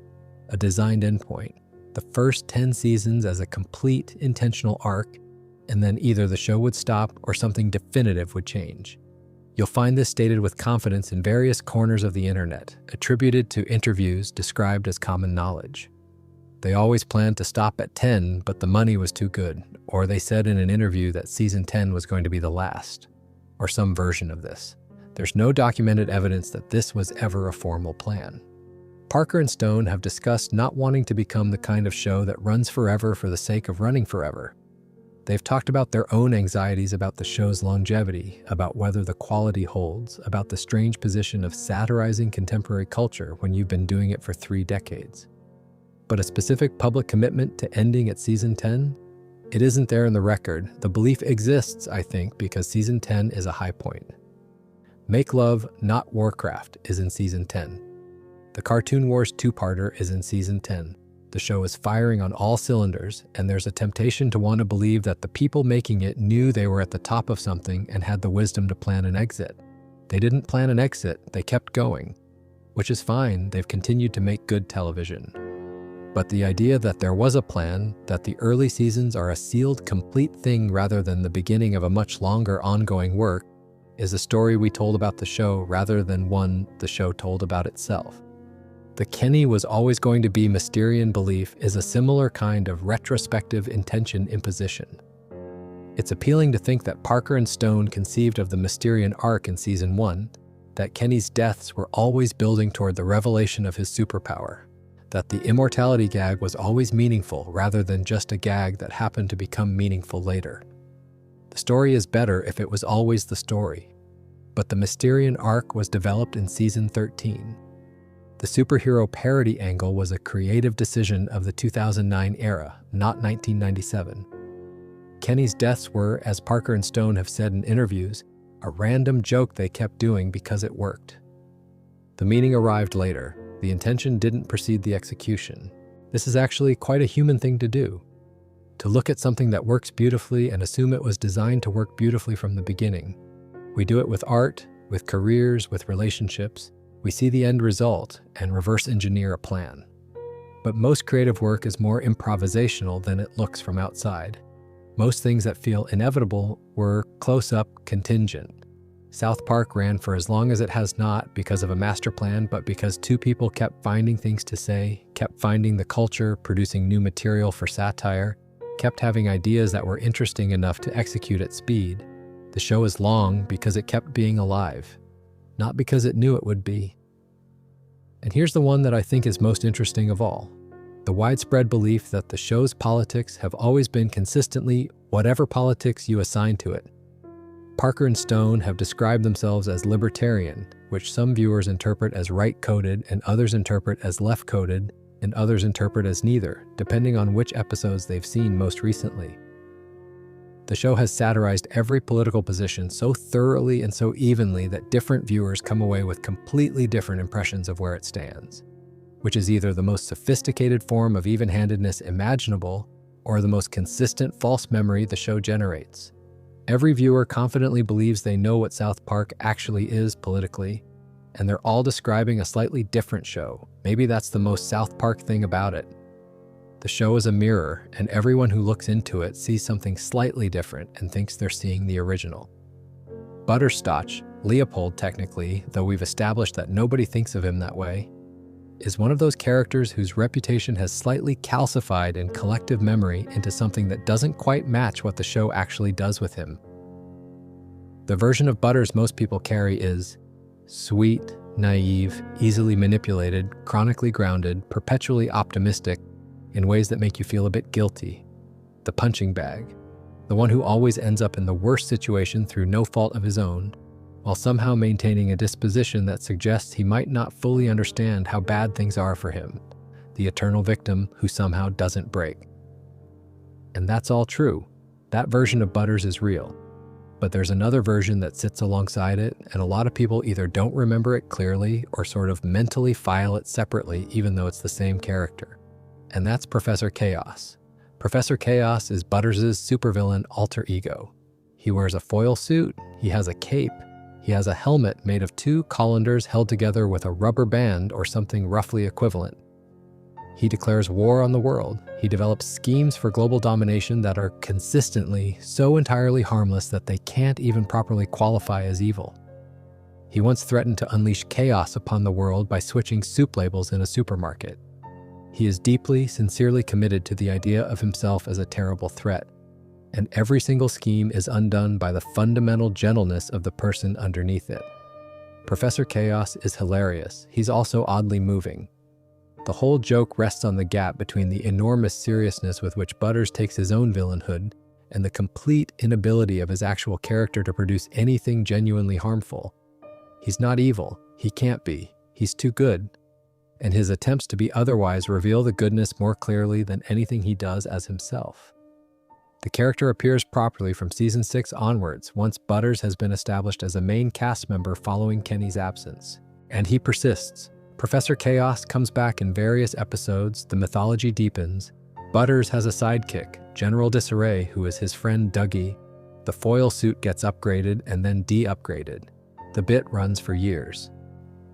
a designed endpoint, the first 10 seasons as a complete intentional arc, and then either the show would stop or something definitive would change. You'll find this stated with confidence in various corners of the internet, attributed to interviews described as common knowledge. They always planned to stop at 10, but the money was too good, or they said in an interview that season 10 was going to be the last, or some version of this. There's no documented evidence that this was ever a formal plan. Parker and Stone have discussed not wanting to become the kind of show that runs forever for the sake of running forever. They've talked about their own anxieties about the show's longevity, about whether the quality holds, about the strange position of satirizing contemporary culture when you've been doing it for 3 decades. But a specific public commitment to ending at season 10? It isn't there in the record. The belief exists, I think, because season 10 is a high point. Make Love, Not Warcraft is in season 10. The Cartoon Wars 2-parter is in season 10. The show is firing on all cylinders, and there's a temptation to want to believe that the people making it knew they were at the top of something and had the wisdom to plan an exit. They didn't plan an exit, they kept going. Which is fine, they've continued to make good television. But the idea that there was a plan, that the early seasons are a sealed, complete thing rather than the beginning of a much longer ongoing work, is a story we told about the show rather than one the show told about itself. The Kenny was always going to be Mysterion belief is a similar kind of retrospective intention imposition. It's appealing to think that Parker and Stone conceived of the Mysterion arc in season 1, that Kenny's deaths were always building toward the revelation of his superpower, that the immortality gag was always meaningful rather than just a gag that happened to become meaningful later. The story is better if it was always the story, but the Mysterion arc was developed in season 13. The superhero parody angle was a creative decision of the 2009 era, not 1997. Kenny's deaths were, as Parker and Stone have said in interviews, a random joke they kept doing because it worked. The meaning arrived later. The intention didn't precede the execution. This is actually quite a human thing to do. To look at something that works beautifully and assume it was designed to work beautifully from the beginning. We do it with art, with careers, with relationships. We see the end result and reverse engineer a plan. But most creative work is more improvisational than it looks from outside. Most things that feel inevitable were close-up contingent. South Park ran for as long as it has not because of a master plan, but because 2 people kept finding things to say, kept finding the culture, producing new material for satire, kept having ideas that were interesting enough to execute at speed. The show is long because it kept being alive, not because it knew it would be. And here's the one that I think is most interesting of all. The widespread belief that the show's politics have always been consistently whatever politics you assign to it. Parker and Stone have described themselves as libertarian, which some viewers interpret as right-coded and others interpret as left-coded, and others interpret as neither, depending on which episodes they've seen most recently. The show has satirized every political position so thoroughly and so evenly that different viewers come away with completely different impressions of where it stands, which is either the most sophisticated form of even-handedness imaginable or the most consistent false memory the show generates. Every viewer confidently believes they know what South Park actually is politically, and they're all describing a slightly different show. Maybe that's the most South Park thing about it. The show is a mirror, and everyone who looks into it sees something slightly different and thinks they're seeing the original. Butterscotch, Leopold technically, though we've established that nobody thinks of him that way, is one of those characters whose reputation has slightly calcified in collective memory into something that doesn't quite match what the show actually does with him. The version of Butters most people carry is sweet, naive, easily manipulated, chronically grounded, perpetually optimistic in ways that make you feel a bit guilty. The punching bag, the one who always ends up in the worst situation through no fault of his own, while somehow maintaining a disposition that suggests he might not fully understand how bad things are for him. The eternal victim who somehow doesn't break. And that's all true. That version of Butters is real. But there's another version that sits alongside it, and a lot of people either don't remember it clearly or sort of mentally file it separately even though it's the same character. And that's Professor Chaos. Professor Chaos is Butters' supervillain alter ego. He wears a foil suit, he has a cape, he has a helmet made of 2 colanders held together with a rubber band or something roughly equivalent. He declares war on the world. He develops schemes for global domination that are consistently so entirely harmless that they can't even properly qualify as evil. He once threatened to unleash chaos upon the world by switching soup labels in a supermarket. He is deeply, sincerely committed to the idea of himself as a terrible threat, and every single scheme is undone by the fundamental gentleness of the person underneath it. Professor Chaos is hilarious. He's also oddly moving. The whole joke rests on the gap between the enormous seriousness with which Butters takes his own villainhood and the complete inability of his actual character to produce anything genuinely harmful. He's not evil. He can't be. He's too good. And his attempts to be otherwise reveal the goodness more clearly than anything he does as himself. The character appears properly from season 6 onwards, once Butters has been established as a main cast member following Kenny's absence. And he persists. Professor Chaos comes back in various episodes, the mythology deepens. Butters has a sidekick, General Disarray, who is his friend Dougie. The foil suit gets upgraded and then de-upgraded. The bit runs for years.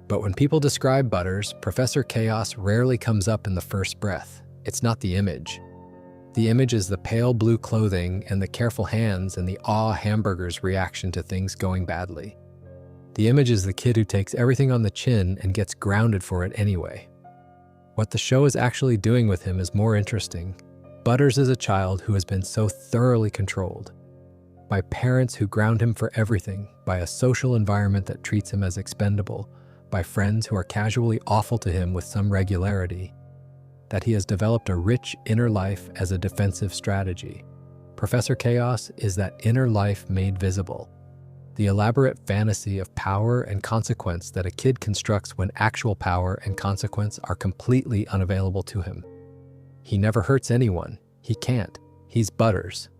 But when people describe Butters, Professor Chaos rarely comes up in the first breath. It's not the image. The image is the pale blue clothing and the careful hands and the awe hamburger's reaction to things going badly. The image is the kid who takes everything on the chin and gets grounded for it anyway. What the show is actually doing with him is more interesting. Butters is a child who has been so thoroughly controlled. By parents who ground him for everything, by a social environment that treats him as expendable, by friends who are casually awful to him with some regularity, that he has developed a rich inner life as a defensive strategy. Professor Chaos is that inner life made visible. The elaborate fantasy of power and consequence that a kid constructs when actual power and consequence are completely unavailable to him. He never hurts anyone. He can't. He's Butters.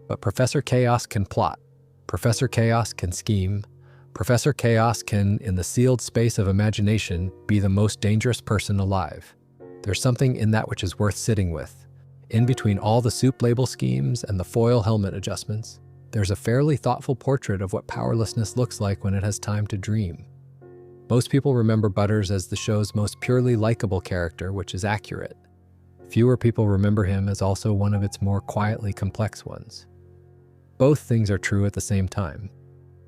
But Professor Chaos can plot. Professor Chaos can scheme. Professor Chaos can, in the sealed space of imagination, be the most dangerous person alive. There's something in that which is worth sitting with. In between all the soup label schemes and the foil helmet adjustments, there's a fairly thoughtful portrait of what powerlessness looks like when it has time to dream. Most people remember Butters as the show's most purely likable character, which is accurate. Fewer people remember him as also one of its more quietly complex ones. Both things are true at the same time.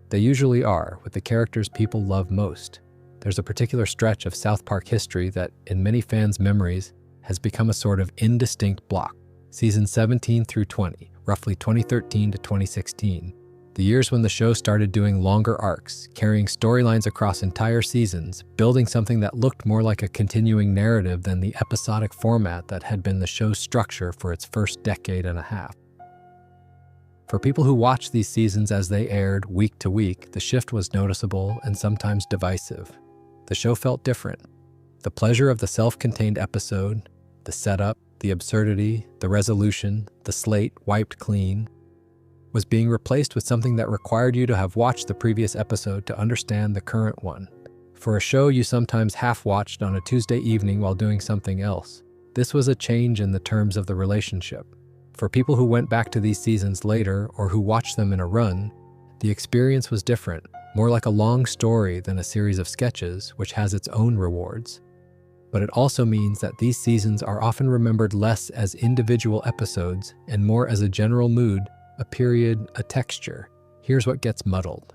They usually are, with the characters people love most. There's a particular stretch of South Park history that, in many fans' memories, has become a sort of indistinct block. Seasons 17 through 20, roughly 2013 to 2016, the years when the show started doing longer arcs, carrying storylines across entire seasons, building something that looked more like a continuing narrative than the episodic format that had been the show's structure for its first decade and a half. For people who watched these seasons as they aired week to week, the shift was noticeable and sometimes divisive. The show felt different. The pleasure of the self-contained episode, the setup, the absurdity, the resolution, the slate wiped clean, was being replaced with something that required you to have watched the previous episode to understand the current one. For a show you sometimes half-watched on a Tuesday evening while doing something else, this was a change in the terms of the relationship. For people who went back to these seasons later or who watched them in a run, the experience was different, more like a long story than a series of sketches, which has its own rewards. But it also means that these seasons are often remembered less as individual episodes and more as a general mood, a period, a texture. Here's what gets muddled.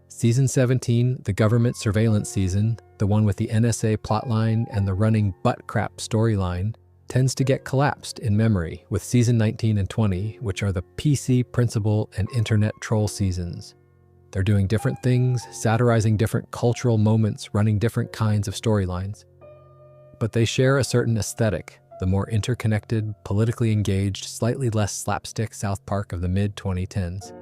Season 17, the government surveillance season, the one with the NSA plotline and the running butt crap storyline, tends to get collapsed in memory with season 19 and 20, which are the PC, principal, and internet troll seasons. They're doing different things, satirizing different cultural moments, running different kinds of storylines. But they share a certain aesthetic, the more interconnected, politically engaged, slightly less slapstick South Park of the mid-2010s.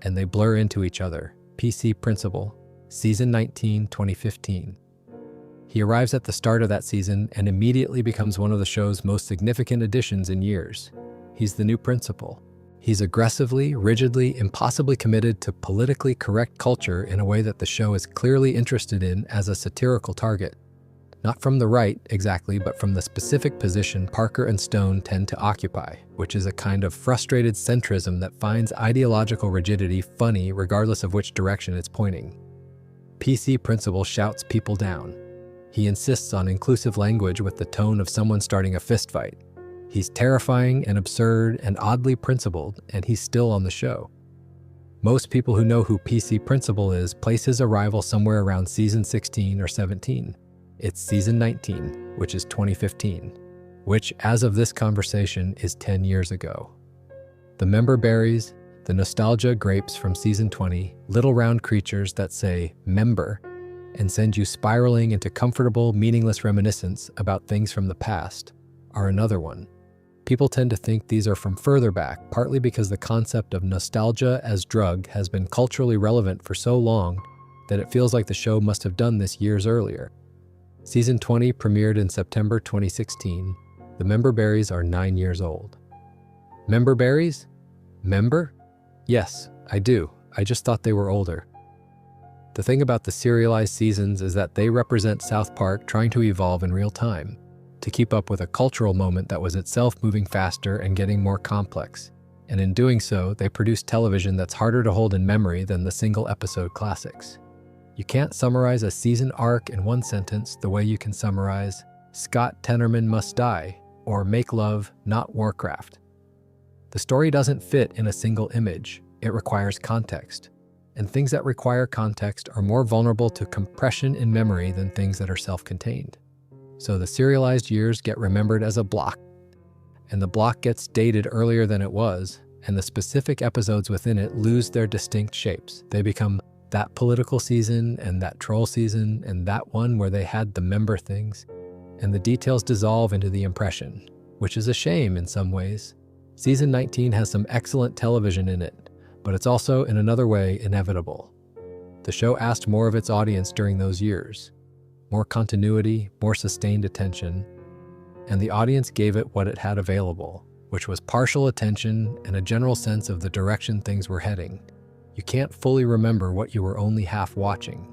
And they blur into each other. PC Principal, Season 19, 2015. He arrives at the start of that season and immediately becomes one of the show's most significant additions in years. He's the new principal. He's aggressively, rigidly, impossibly committed to politically correct culture in a way that the show is clearly interested in as a satirical target. Not from the right, exactly, but from the specific position Parker and Stone tend to occupy, which is a kind of frustrated centrism that finds ideological rigidity funny regardless of which direction it's pointing. PC Principal shouts people down. He insists on inclusive language with the tone of someone starting a fistfight. He's terrifying and absurd and oddly principled, and he's still on the show. Most people who know who PC Principal is place his arrival somewhere around season 16 or 17. It's season 19, which is 2015, which, as of this conversation, is 10 years ago. The member berries, the nostalgia grapes from season 20, little round creatures that say "member" and send you spiraling into comfortable, meaningless reminiscence about things from the past, are another one. People tend to think these are from further back, partly because the concept of nostalgia as drug has been culturally relevant for so long that it feels like the show must have done this years earlier. Season 20 premiered in September 2016. The member berries are 9 years old. Member berries? Member? Yes, I do. I just thought they were older. The thing about the serialized seasons is that they represent South Park trying to evolve in real time, to keep up with a cultural moment that was itself moving faster and getting more complex. And in doing so, they produce television that's harder to hold in memory than the single-episode classics. You can't summarize a season arc in one sentence the way you can summarize "Scott Tenorman must die" or "Make love, not Warcraft." The story doesn't fit in a single image. It requires context. And things that require context are more vulnerable to compression in memory than things that are self-contained. So the serialized years get remembered as a block, and the block gets dated earlier than it was, and the specific episodes within it lose their distinct shapes. They become that political season and that troll season and that one where they had the member things, and the details dissolve into the impression, which is a shame in some ways. Season 19 has some excellent television in it, but it's also, in another way, inevitable. The show asked more of its audience during those years. More continuity, more sustained attention, and the audience gave it what it had available, which was partial attention and a general sense of the direction things were heading. You can't fully remember what you were only half watching.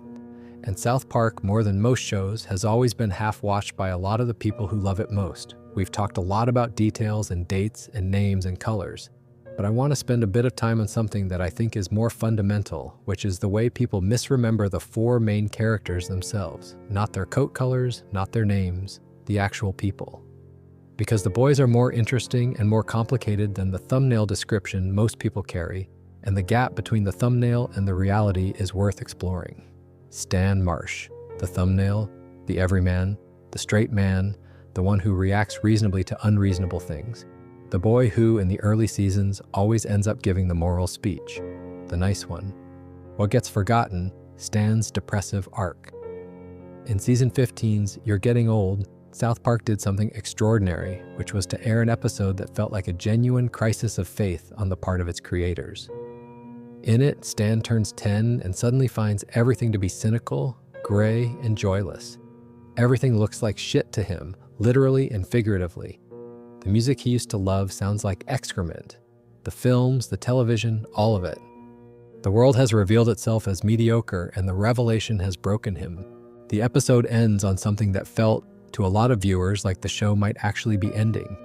And South Park, more than most shows, has always been half watched by a lot of the people who love it most. We've talked a lot about details and dates and names and colors, but I want to spend a bit of time on something that I think is more fundamental, which is the way people misremember the four main characters themselves. Not their coat colors, not their names, the actual people. Because the boys are more interesting and more complicated than the thumbnail description most people carry, and the gap between the thumbnail and the reality is worth exploring. Stan Marsh, the thumbnail, the everyman, the straight man, the one who reacts reasonably to unreasonable things. The boy who, in the early seasons, always ends up giving the moral speech. The nice one. What gets forgotten, Stan's depressive arc. In season 15's You're Getting Old, South Park did something extraordinary, which was to air an episode that felt like a genuine crisis of faith on the part of its creators. In it, Stan turns 10 and suddenly finds everything to be cynical, gray, and joyless. Everything looks like shit to him, literally and figuratively. The music he used to love sounds like excrement. The films, the television, all of it. The world has revealed itself as mediocre, and the revelation has broken him. The episode ends on something that felt, to a lot of viewers, like the show might actually be ending.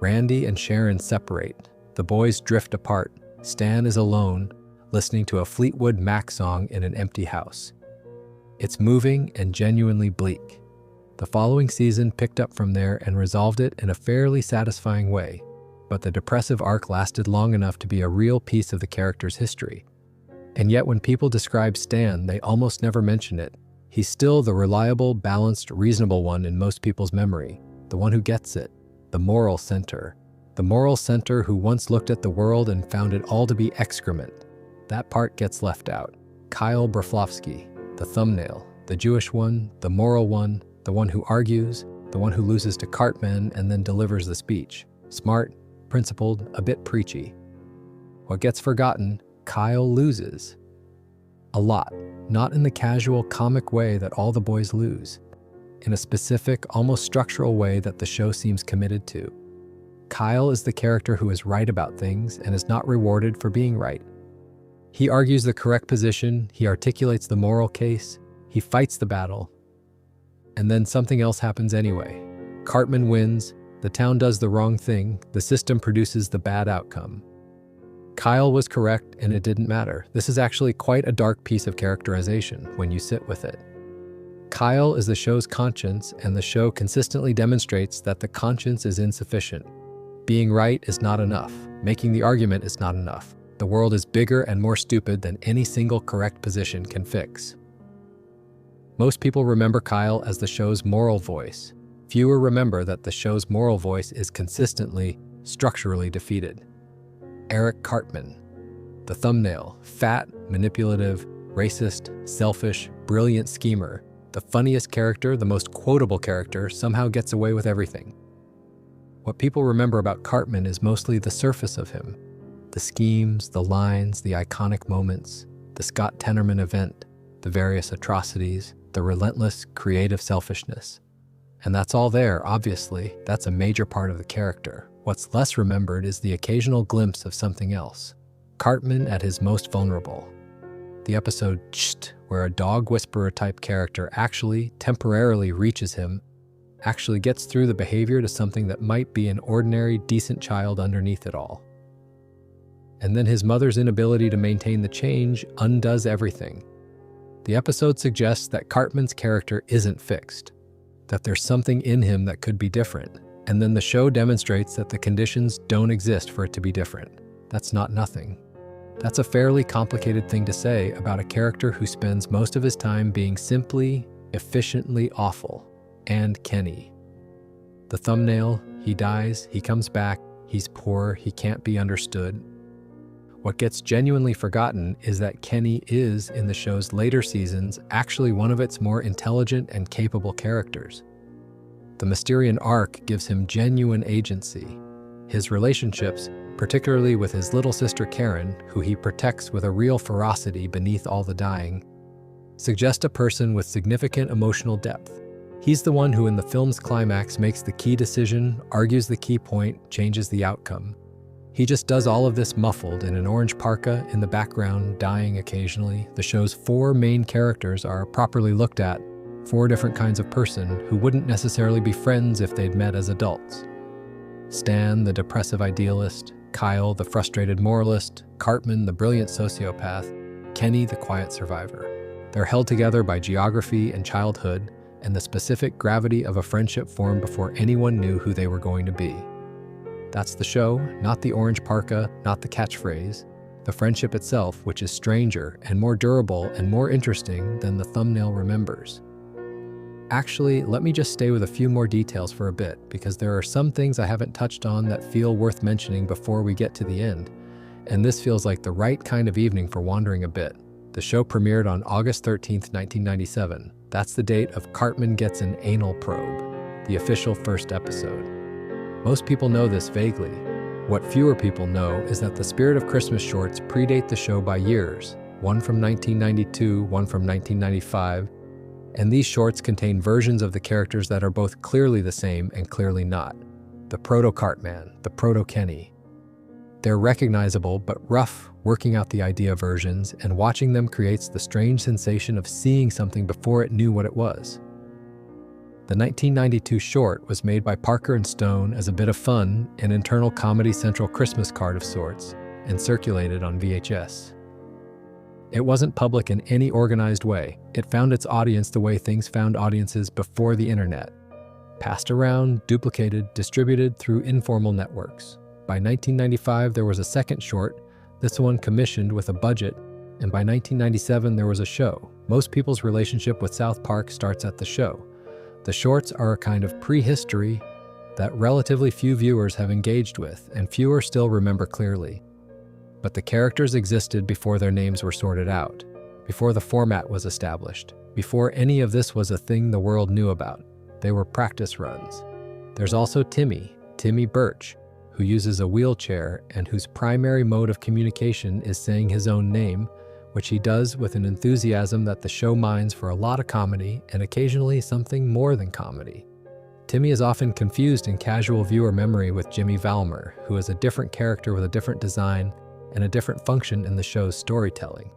Randy and Sharon separate. The boys drift apart. Stan is alone, listening to a Fleetwood Mac song in an empty house. It's moving and genuinely bleak. The following season picked up from there and resolved it in a fairly satisfying way, but the depressive arc lasted long enough to be a real piece of the character's history. And yet when people describe Stan, they almost never mention it. He's still the reliable, balanced, reasonable one in most people's memory, the one who gets it, the moral center. The moral center who once looked at the world and found it all to be excrement. That part gets left out. Kyle Broflovsky, the thumbnail, the Jewish one, the moral one, the one who argues, the one who loses to Cartman and then delivers the speech. Smart, principled, a bit preachy. What gets forgotten? Kyle loses. A lot, not in the casual comic way that all the boys lose, in a specific, almost structural way that the show seems committed to. Kyle is the character who is right about things and is not rewarded for being right. He argues the correct position, he articulates the moral case, he fights the battle, and then something else happens anyway. Cartman wins, the town does the wrong thing, the system produces the bad outcome. Kyle was correct and it didn't matter. This is actually quite a dark piece of characterization when you sit with it. Kyle is the show's conscience, and the show consistently demonstrates that the conscience is insufficient. Being right is not enough. Making the argument is not enough. The world is bigger and more stupid than any single correct position can fix. Most people remember Kyle as the show's moral voice. Fewer remember that the show's moral voice is consistently, structurally defeated. Eric Cartman, the thumbnail, fat, manipulative, racist, selfish, brilliant schemer, the funniest character, the most quotable character, somehow gets away with everything. What people remember about Cartman is mostly the surface of him. The schemes, the lines, the iconic moments, the Scott Tenorman event, the various atrocities, the relentless, creative selfishness. And that's all there, obviously. That's a major part of the character. What's less remembered is the occasional glimpse of something else. Cartman at his most vulnerable. The episode Cht, where a dog whisperer type character actually, temporarily reaches him, actually gets through the behavior to something that might be an ordinary, decent child underneath it all. And then his mother's inability to maintain the change undoes everything. The episode suggests that Cartman's character isn't fixed, that there's something in him that could be different, and then the show demonstrates that the conditions don't exist for it to be different. That's not nothing. That's a fairly complicated thing to say about a character who spends most of his time being simply, efficiently awful. And Kenny. The thumbnail, he dies, he comes back, he's poor, he can't be understood. What gets genuinely forgotten is that Kenny is, in the show's later seasons, actually one of its more intelligent and capable characters. The Mysterion arc gives him genuine agency. His relationships, particularly with his little sister Karen, who he protects with a real ferocity beneath all the dying, suggest a person with significant emotional depth. He's the one who in the film's climax makes the key decision, argues the key point, changes the outcome. He just does all of this muffled in an orange parka in the background, dying occasionally. The show's 4 main characters are properly looked at, 4 different kinds of person who wouldn't necessarily be friends if they'd met as adults. Stan, the depressive idealist, Kyle, the frustrated moralist, Cartman, the brilliant sociopath, Kenny, the quiet survivor. They're held together by geography and childhood, and the specific gravity of a friendship formed before anyone knew who they were going to be. That's the show, not the orange parka, not the catchphrase, the friendship itself, which is stranger and more durable and more interesting than the thumbnail remembers. Actually, let me just stay with a few more details for a bit, because there are some things I haven't touched on that feel worth mentioning before we get to the end, and this feels like the right kind of evening for wandering a bit. The show premiered on August 13th, 1997. That's the date of Cartman Gets an Anal Probe, the official first episode. Most people know this vaguely. What fewer people know is that the Spirit of Christmas shorts predate the show by years, one from 1992, one from 1995, and these shorts contain versions of the characters that are both clearly the same and clearly not. The Proto-Cartman, the Proto-Kenny. They're recognizable but rough, working out the idea versions, and watching them creates the strange sensation of seeing something before it knew what it was. The 1992 short was made by Parker and Stone as a bit of fun, an internal Comedy Central Christmas card of sorts, and circulated on VHS. It wasn't public in any organized way. It found its audience the way things found audiences before the internet. Passed around, duplicated, distributed through informal networks. By 1995, there was a second short, this one commissioned with a budget, and by 1997 there was a show. Most people's relationship with South Park starts at the show. The shorts are a kind of prehistory that relatively few viewers have engaged with, and fewer still remember clearly. But the characters existed before their names were sorted out, before the format was established, before any of this was a thing the world knew about. They were practice runs. There's also Timmy Birch, who uses a wheelchair and whose primary mode of communication is saying his own name, which he does with an enthusiasm that the show mines for a lot of comedy and occasionally something more than comedy. Timmy is often confused in casual viewer memory with Jimmy Valmer, who is a different character with a different design and a different function in the show's storytelling.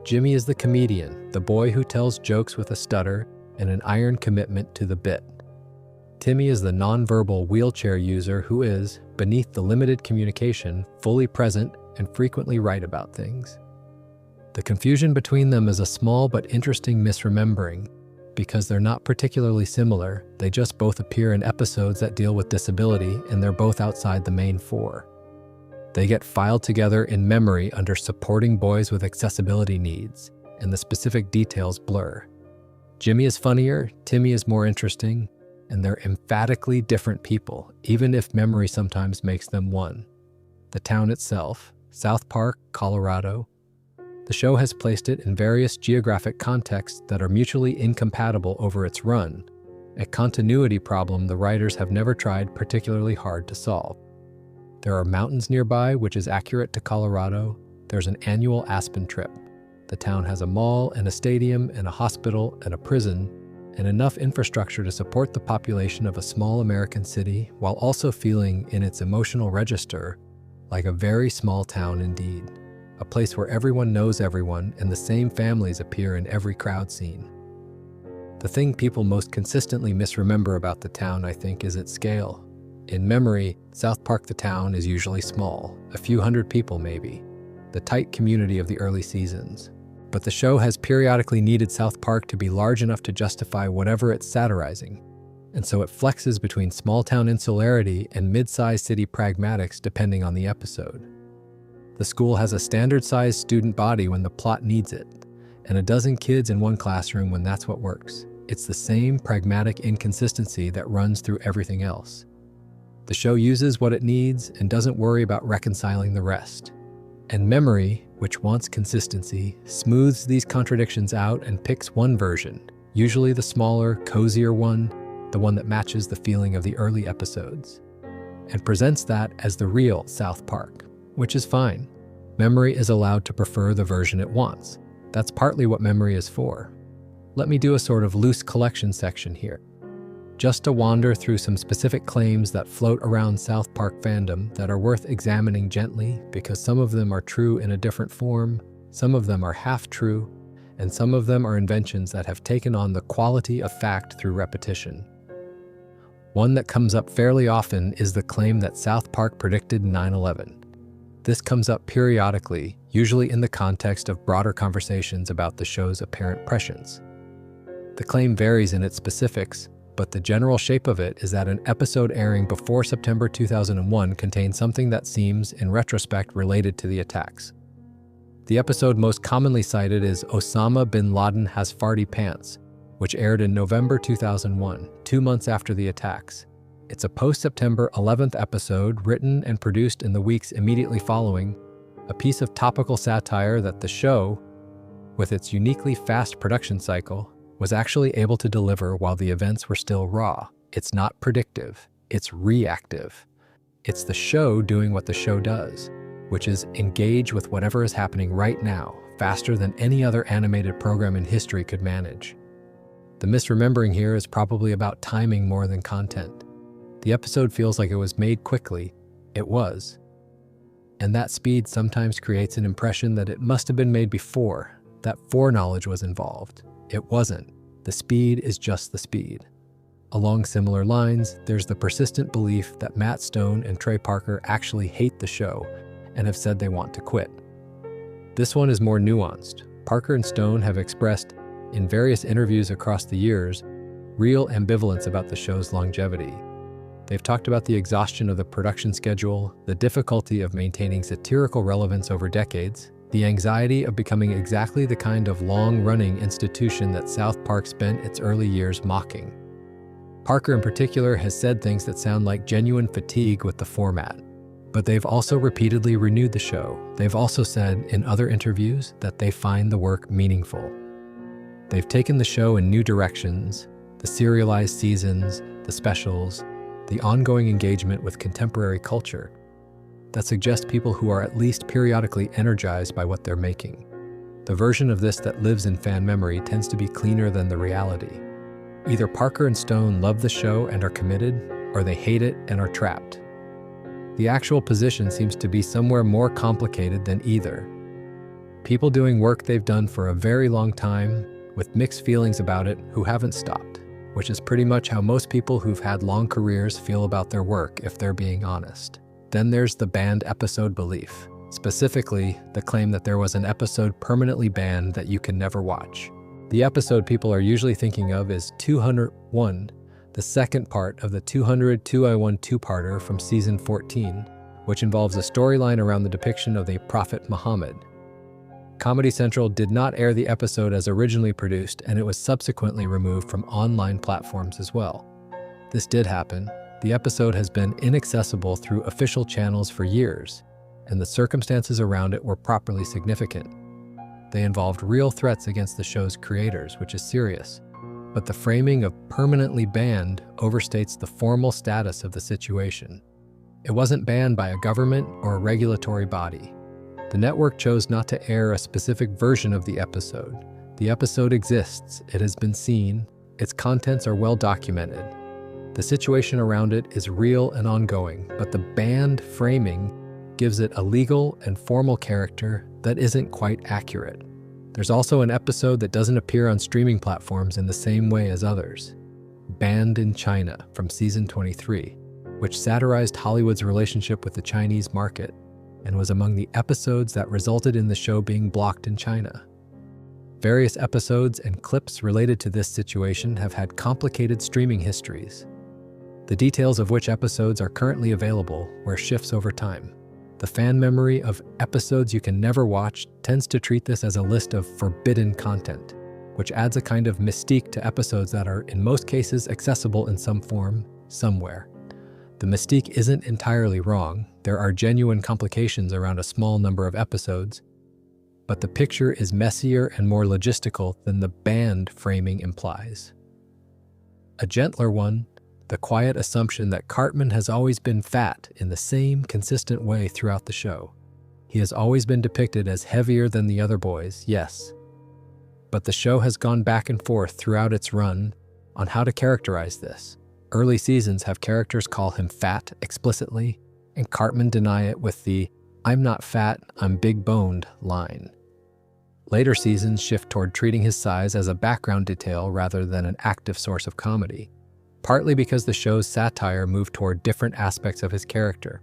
Jimmy is the comedian, the boy who tells jokes with a stutter and an iron commitment to the bit. Timmy is the nonverbal wheelchair user who is, beneath the limited communication, fully present and frequently right about things. The confusion between them is a small but interesting misremembering. Because they're not particularly similar, they just both appear in episodes that deal with disability, and they're both outside the main four. They get filed together in memory under supporting boys with accessibility needs, and the specific details blur. Jimmy is funnier, Timmy is more interesting, and they're emphatically different people, even if memory sometimes makes them one. The town itself, South Park, Colorado. The show has placed it in various geographic contexts that are mutually incompatible over its run, a continuity problem the writers have never tried particularly hard to solve. There are mountains nearby, which is accurate to Colorado. There's an annual Aspen trip. The town has a mall and a stadium and a hospital and a prison, and enough infrastructure to support the population of a small American city while also feeling, in its emotional register, like a very small town indeed. A place where everyone knows everyone and the same families appear in every crowd scene. The thing people most consistently misremember about the town, I think, is its scale. In memory, South Park the town is usually small, a few hundred people maybe, the tight community of the early seasons. But the show has periodically needed South Park to be large enough to justify whatever it's satirizing, and so it flexes between small-town insularity and mid-sized city pragmatics depending on the episode. The school has a standard-sized student body when the plot needs it, and a dozen kids in one classroom when that's what works. It's the same pragmatic inconsistency that runs through everything else. The show uses what it needs and doesn't worry about reconciling the rest. And memory, which wants consistency, smooths these contradictions out and picks one version, usually the smaller, cozier one, the one that matches the feeling of the early episodes, and presents that as the real South Park, which is fine. Memory is allowed to prefer the version it wants. That's partly what memory is for. Let me do a sort of loose collection section here, just to wander through some specific claims that float around South Park fandom that are worth examining gently, because some of them are true in a different form, some of them are half true, and some of them are inventions that have taken on the quality of fact through repetition. One that comes up fairly often is the claim that South Park predicted 9/11. This comes up periodically, usually in the context of broader conversations about the show's apparent prescience. The claim varies in its specifics, but the general shape of it is that an episode airing before September 2001 contains something that seems, in retrospect, related to the attacks. The episode most commonly cited is Osama bin Laden Has Farty Pants, which aired in November 2001, 2 months after the attacks. It's a post-September 11th episode written and produced in the weeks immediately following, a piece of topical satire that the show, with its uniquely fast production cycle, was actually able to deliver while the events were still raw. It's not predictive, it's reactive. It's the show doing what the show does, which is engage with whatever is happening right now, faster than any other animated program in history could manage. The misremembering here is probably about timing more than content. The episode feels like it was made quickly. It was. And that speed sometimes creates an impression that it must have been made before, that foreknowledge was involved. It wasn't. The speed is just the speed. Along similar lines, there's the persistent belief that Matt Stone and Trey Parker actually hate the show and have said they want to quit. This one is more nuanced. Parker and Stone have expressed, in various interviews across the years, real ambivalence about the show's longevity. They've talked about the exhaustion of the production schedule, the difficulty of maintaining satirical relevance over decades, The anxiety of becoming exactly the kind of long-running institution that South Park spent its early years mocking. Parker in particular has said things that sound like genuine fatigue with the format. But they've also repeatedly renewed the show. They've also said in other interviews that they find the work meaningful. They've taken the show in new directions, the serialized seasons, the specials, the ongoing engagement with contemporary culture that suggests people who are at least periodically energized by what they're making. The version of this that lives in fan memory tends to be cleaner than the reality. Either Parker and Stone love the show and are committed, or they hate it and are trapped. The actual position seems to be somewhere more complicated than either. People doing work they've done for a very long time, with mixed feelings about it, who haven't stopped, which is pretty much how most people who've had long careers feel about their work, if they're being honest. Then there's the banned episode belief, specifically the claim that there was an episode permanently banned that you can never watch. The episode people are usually thinking of is 201, the second part of the 200-2I1 two-parter from season 14, which involves a storyline around the depiction of the Prophet Muhammad. Comedy Central did not air the episode as originally produced, and it was subsequently removed from online platforms as well. This did happen. The episode has been inaccessible through official channels for years, and the circumstances around it were properly significant. They involved real threats against the show's creators, which is serious. But the framing of permanently banned overstates the formal status of the situation. It wasn't banned by a government or a regulatory body. The network chose not to air a specific version of the episode. The episode exists, it has been seen, its contents are well documented. The situation around it is real and ongoing, but the banned framing gives it a legal and formal character that isn't quite accurate. There's also an episode that doesn't appear on streaming platforms in the same way as others, Banned in China from season 23, which satirized Hollywood's relationship with the Chinese market and was among the episodes that resulted in the show being blocked in China. Various episodes and clips related to this situation have had complicated streaming histories, the details of which episodes are currently available where shifts over time. The fan memory of episodes you can never watch tends to treat this as a list of forbidden content, which adds a kind of mystique to episodes that are, in most cases, accessible in some form, somewhere. The mystique isn't entirely wrong. There are genuine complications around a small number of episodes, but the picture is messier and more logistical than the banned framing implies. A gentler one, the quiet assumption that Cartman has always been fat in the same consistent way throughout the show. He has always been depicted as heavier than the other boys, yes. But the show has gone back and forth throughout its run on how to characterize this. Early seasons have characters call him fat explicitly, and Cartman deny it with the "I'm not fat, I'm big-boned" line. Later seasons shift toward treating his size as a background detail rather than an active source of comedy, partly because the show's satire moved toward different aspects of his character.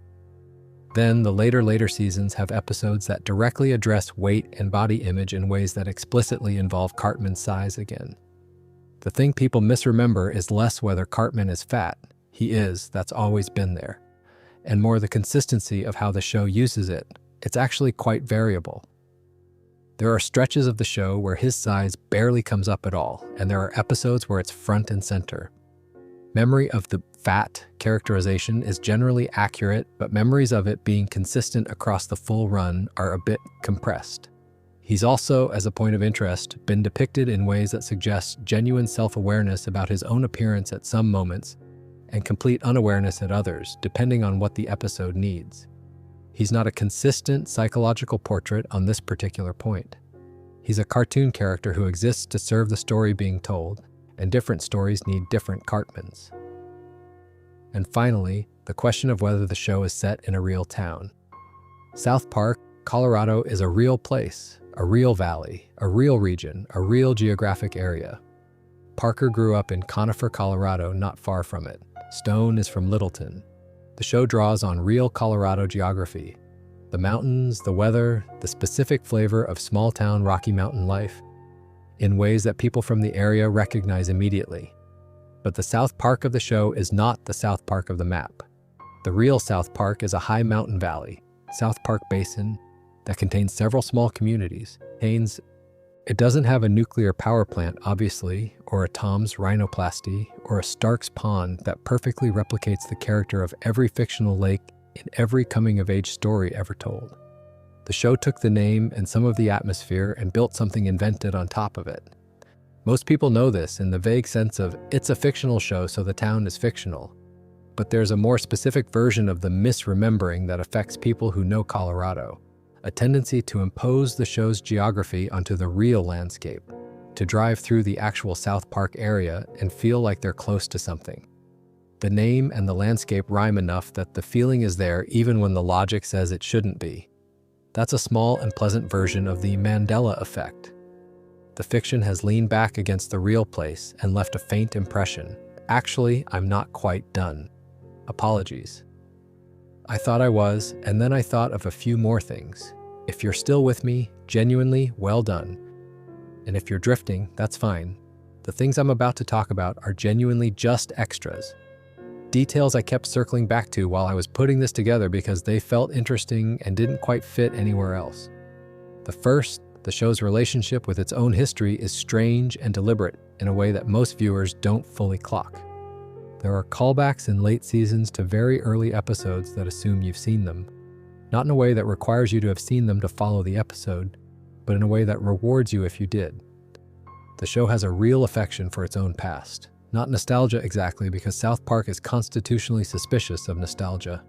Then, the later seasons have episodes that directly address weight and body image in ways that explicitly involve Cartman's size again. The thing people misremember is less whether Cartman is fat. He is, that's always been there. And more the consistency of how the show uses it. It's actually quite variable. There are stretches of the show where his size barely comes up at all, and there are episodes where it's front and center. Memory of the fat characterization is generally accurate, but memories of it being consistent across the full run are a bit compressed. He's also, as a point of interest, been depicted in ways that suggest genuine self-awareness about his own appearance at some moments and complete unawareness at others, depending on what the episode needs. He's not a consistent psychological portrait on this particular point. He's a cartoon character who exists to serve the story being told, and different stories need different Cartmans. And finally, the question of whether the show is set in a real town. South Park, Colorado is a real place, a real valley, a real region, a real geographic area. Parker grew up in Conifer, Colorado, not far from it. Stone is from Littleton. The show draws on real Colorado geography. The mountains, the weather, the specific flavor of small-town Rocky Mountain life, in ways that people from the area recognize immediately. But the South Park of the show is not the South Park of the map. The real South Park is a high mountain valley, South Park Basin, that contains several small communities. It doesn't have a nuclear power plant, obviously, or a Tom's rhinoplasty, or a Stark's pond that perfectly replicates the character of every fictional lake in every coming-of-age story ever told. The show took the name and some of the atmosphere and built something invented on top of it. Most people know this in the vague sense of, it's a fictional show, so the town is fictional. But there's a more specific version of the misremembering that affects people who know Colorado. A tendency to impose the show's geography onto the real landscape, to drive through the actual South Park area and feel like they're close to something. The name and the landscape rhyme enough that the feeling is there even when the logic says it shouldn't be. That's a small and pleasant version of the Mandela effect. The fiction has leaned back against the real place and left a faint impression. Actually, I'm not quite done. Apologies. I thought I was, and then I thought of a few more things. If you're still with me, genuinely, well done. And if you're drifting, that's fine. The things I'm about to talk about are genuinely just extras. Details I kept circling back to while I was putting this together because they felt interesting and didn't quite fit anywhere else. The first, the show's relationship with its own history is strange and deliberate in a way that most viewers don't fully clock. There are callbacks in late seasons to very early episodes that assume you've seen them, not in a way that requires you to have seen them to follow the episode, but in a way that rewards you if you did. The show has a real affection for its own past, not nostalgia exactly, because South Park is constitutionally suspicious of nostalgia.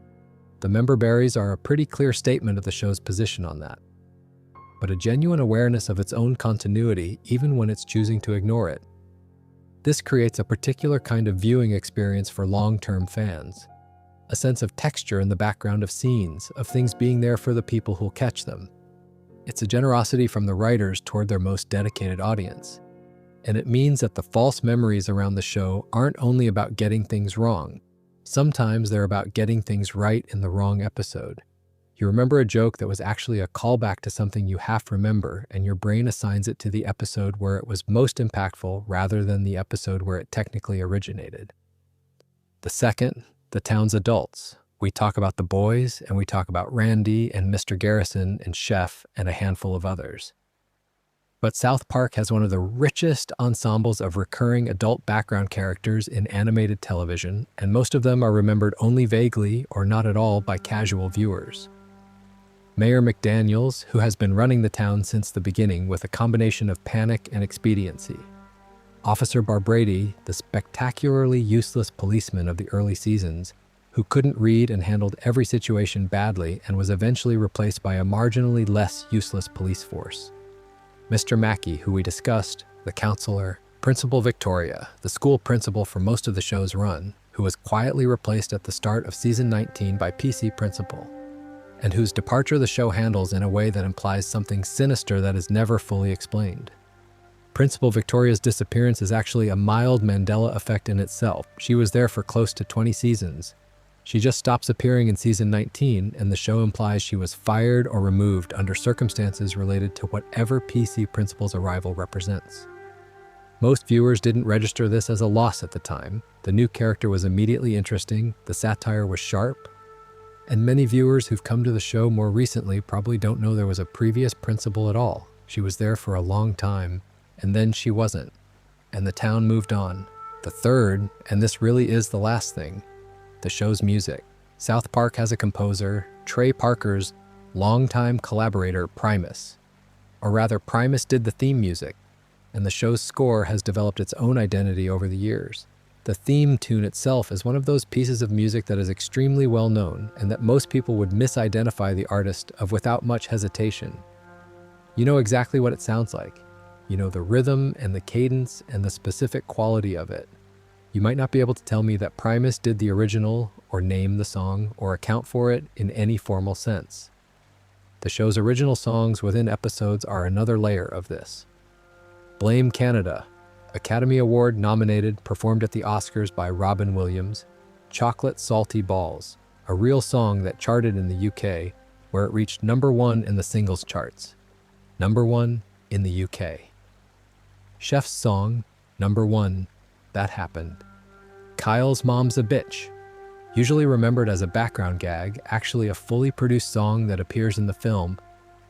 The member berries are a pretty clear statement of the show's position on that, but a genuine awareness of its own continuity even when it's choosing to ignore it. This creates a particular kind of viewing experience for long-term fans. A sense of texture in the background of scenes, of things being there for the people who'll catch them. It's a generosity from the writers toward their most dedicated audience. And it means that the false memories around the show aren't only about getting things wrong. Sometimes they're about getting things right in the wrong episode. You remember a joke that was actually a callback to something you half remember, and your brain assigns it to the episode where it was most impactful rather than the episode where it technically originated. The second, the town's adults. We talk about the boys, and we talk about Randy and Mr. Garrison and Chef and a handful of others. But South Park has one of the richest ensembles of recurring adult background characters in animated television, and most of them are remembered only vaguely or not at all by casual viewers. Mayor McDaniels, who has been running the town since the beginning with a combination of panic and expediency. Officer Barbrady, the spectacularly useless policeman of the early seasons, who couldn't read and handled every situation badly and was eventually replaced by a marginally less useless police force. Mr. Mackey, who we discussed, the counselor, Principal Victoria, the school principal for most of the show's run, who was quietly replaced at the start of season 19 by PC Principal, and whose departure the show handles in a way that implies something sinister that is never fully explained. Principal Victoria's disappearance is actually a mild Mandela effect in itself. She was there for close to 20 seasons. She just stops appearing in season 19, and the show implies she was fired or removed under circumstances related to whatever PC Principal's arrival represents. Most viewers didn't register this as a loss at the time. The new character was immediately interesting, the satire was sharp, and many viewers who've come to the show more recently probably don't know there was a previous principal at all. She was there for a long time, and then she wasn't, and the town moved on. The third, and this really is the last thing, the show's music. South Park has a composer, Trey Parker's longtime collaborator Primus. Or rather, Primus did the theme music, and the show's score has developed its own identity over the years. The theme tune itself is one of those pieces of music that is extremely well known and that most people would misidentify the artist of without much hesitation. You know exactly what it sounds like. You know the rhythm and the cadence and the specific quality of it. You might not be able to tell me that Primus did the original or name the song or account for it in any formal sense. The show's original songs within episodes are another layer of this. Blame Canada, Academy Award nominated, performed at the Oscars by Robin Williams, Chocolate Salty Balls, a real song that charted in the UK, where it reached #1 in the singles charts. #1 in the UK. Chef's song, #1, That Happened. Kyle's Mom's a Bitch, usually remembered as a background gag, actually a fully produced song that appears in the film,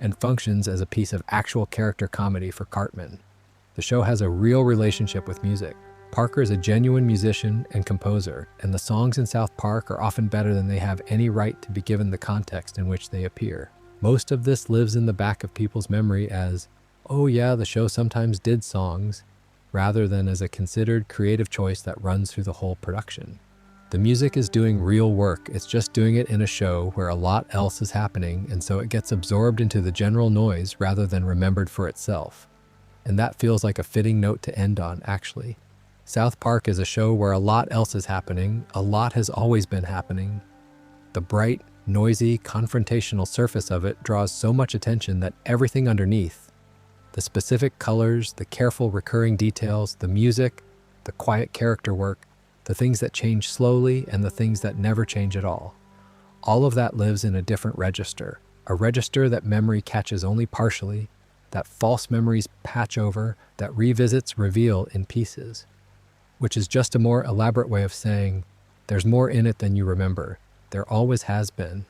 and functions as a piece of actual character comedy for Cartman. The show has a real relationship with music. Parker is a genuine musician and composer, and the songs in South Park are often better than they have any right to be given the context in which they appear. Most of this lives in the back of people's memory as, oh yeah, the show sometimes did songs, rather than as a considered creative choice that runs through the whole production. The music is doing real work, it's just doing it in a show where a lot else is happening, and so it gets absorbed into the general noise rather than remembered for itself. And that feels like a fitting note to end on, actually. South Park is a show where a lot else is happening, a lot has always been happening. The bright, noisy, confrontational surface of it draws so much attention that everything underneath, the specific colors, the careful recurring details, the music, the quiet character work, the things that change slowly and the things that never change at all of that lives in a different register, a register that memory catches only partially, that false memories patch over, that revisits reveal in pieces. Which is just a more elaborate way of saying, there's more in it than you remember. There always has been.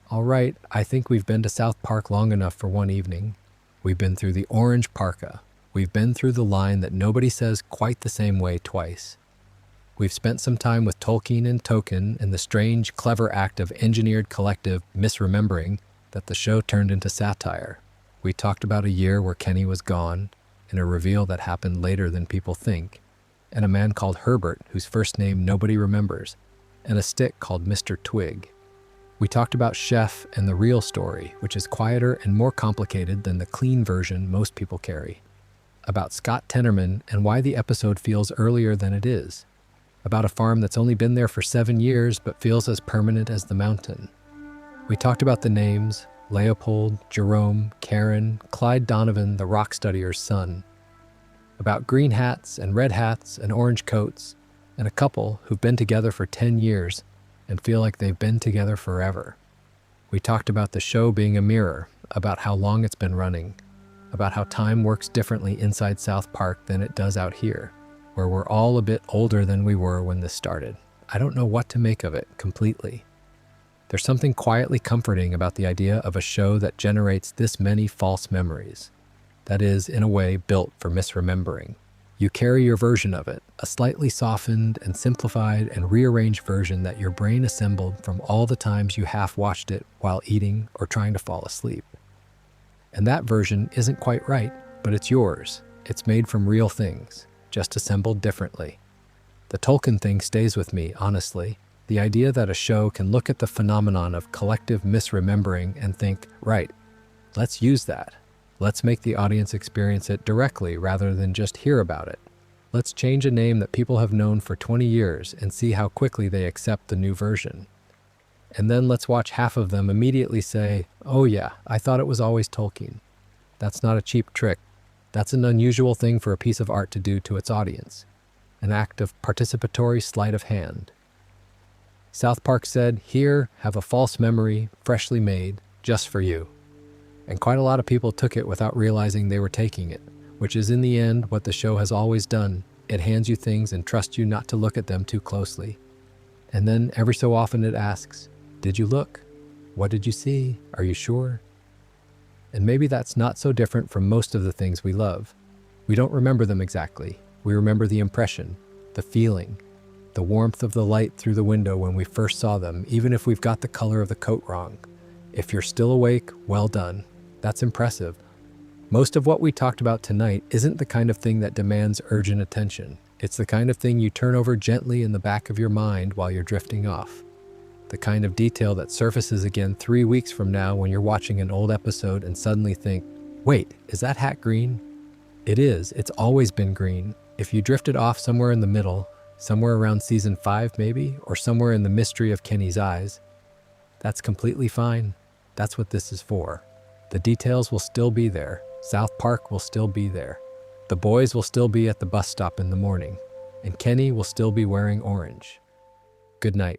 All right, I think we've been to South Park long enough for one evening. We've been through the orange parka. We've been through the line that nobody says quite the same way twice. We've spent some time with Tolkien and Token and the strange, clever act of engineered collective misremembering that the show turned into satire. We talked about a year where Kenny was gone, and a reveal that happened later than people think, and a man called Herbert whose first name nobody remembers, and a stick called Mr. Twig. We talked about Chef and the real story, which is quieter and more complicated than the clean version most people carry. About Scott Tenorman and why the episode feels earlier than it is. About a farm that's only been there for 7 years but feels as permanent as the mountain. We talked about the names, Leopold, Jerome, Karen, Clyde Donovan, the rock studier's son. About green hats and red hats and orange coats, and a couple who've been together for 10 years and feel like they've been together forever. We talked about the show being a mirror, about how long it's been running, about how time works differently inside South Park than it does out here, where we're all a bit older than we were when this started. I don't know what to make of it completely. There's something quietly comforting about the idea of a show that generates this many false memories. That is, in a way, built for misremembering. You carry your version of it, a slightly softened and simplified and rearranged version that your brain assembled from all the times you half-watched it while eating or trying to fall asleep. And that version isn't quite right, but it's yours. It's made from real things, just assembled differently. The Tolkien thing stays with me, honestly. The idea that a show can look at the phenomenon of collective misremembering and think, right, let's use that. Let's make the audience experience it directly rather than just hear about it. Let's change a name that people have known for 20 years and see how quickly they accept the new version. And then let's watch half of them immediately say, oh yeah, I thought it was always Tolkien. That's not a cheap trick. That's an unusual thing for a piece of art to do to its audience. An act of participatory sleight of hand. South Park said, here, have a false memory, freshly made, just for you. And quite a lot of people took it without realizing they were taking it, which is in the end what the show has always done. It hands you things and trusts you not to look at them too closely. And then every so often it asks, did you look? What did you see? Are you sure? And maybe that's not so different from most of the things we love. We don't remember them exactly. We remember the impression, the feeling, the warmth of the light through the window when we first saw them, even if we've got the color of the coat wrong. If you're still awake, well done. That's impressive. Most of what we talked about tonight isn't the kind of thing that demands urgent attention. It's the kind of thing you turn over gently in the back of your mind while you're drifting off. The kind of detail that surfaces again 3 weeks from now when you're watching an old episode and suddenly think, wait, is that hat green? It is. It's always been green. If you drifted off somewhere in the middle, somewhere around season 5 maybe, or somewhere in the mystery of Kenny's eyes, that's completely fine. That's what this is for. The details will still be there. South Park will still be there. The boys will still be at the bus stop in the morning. And Kenny will still be wearing orange. Good night.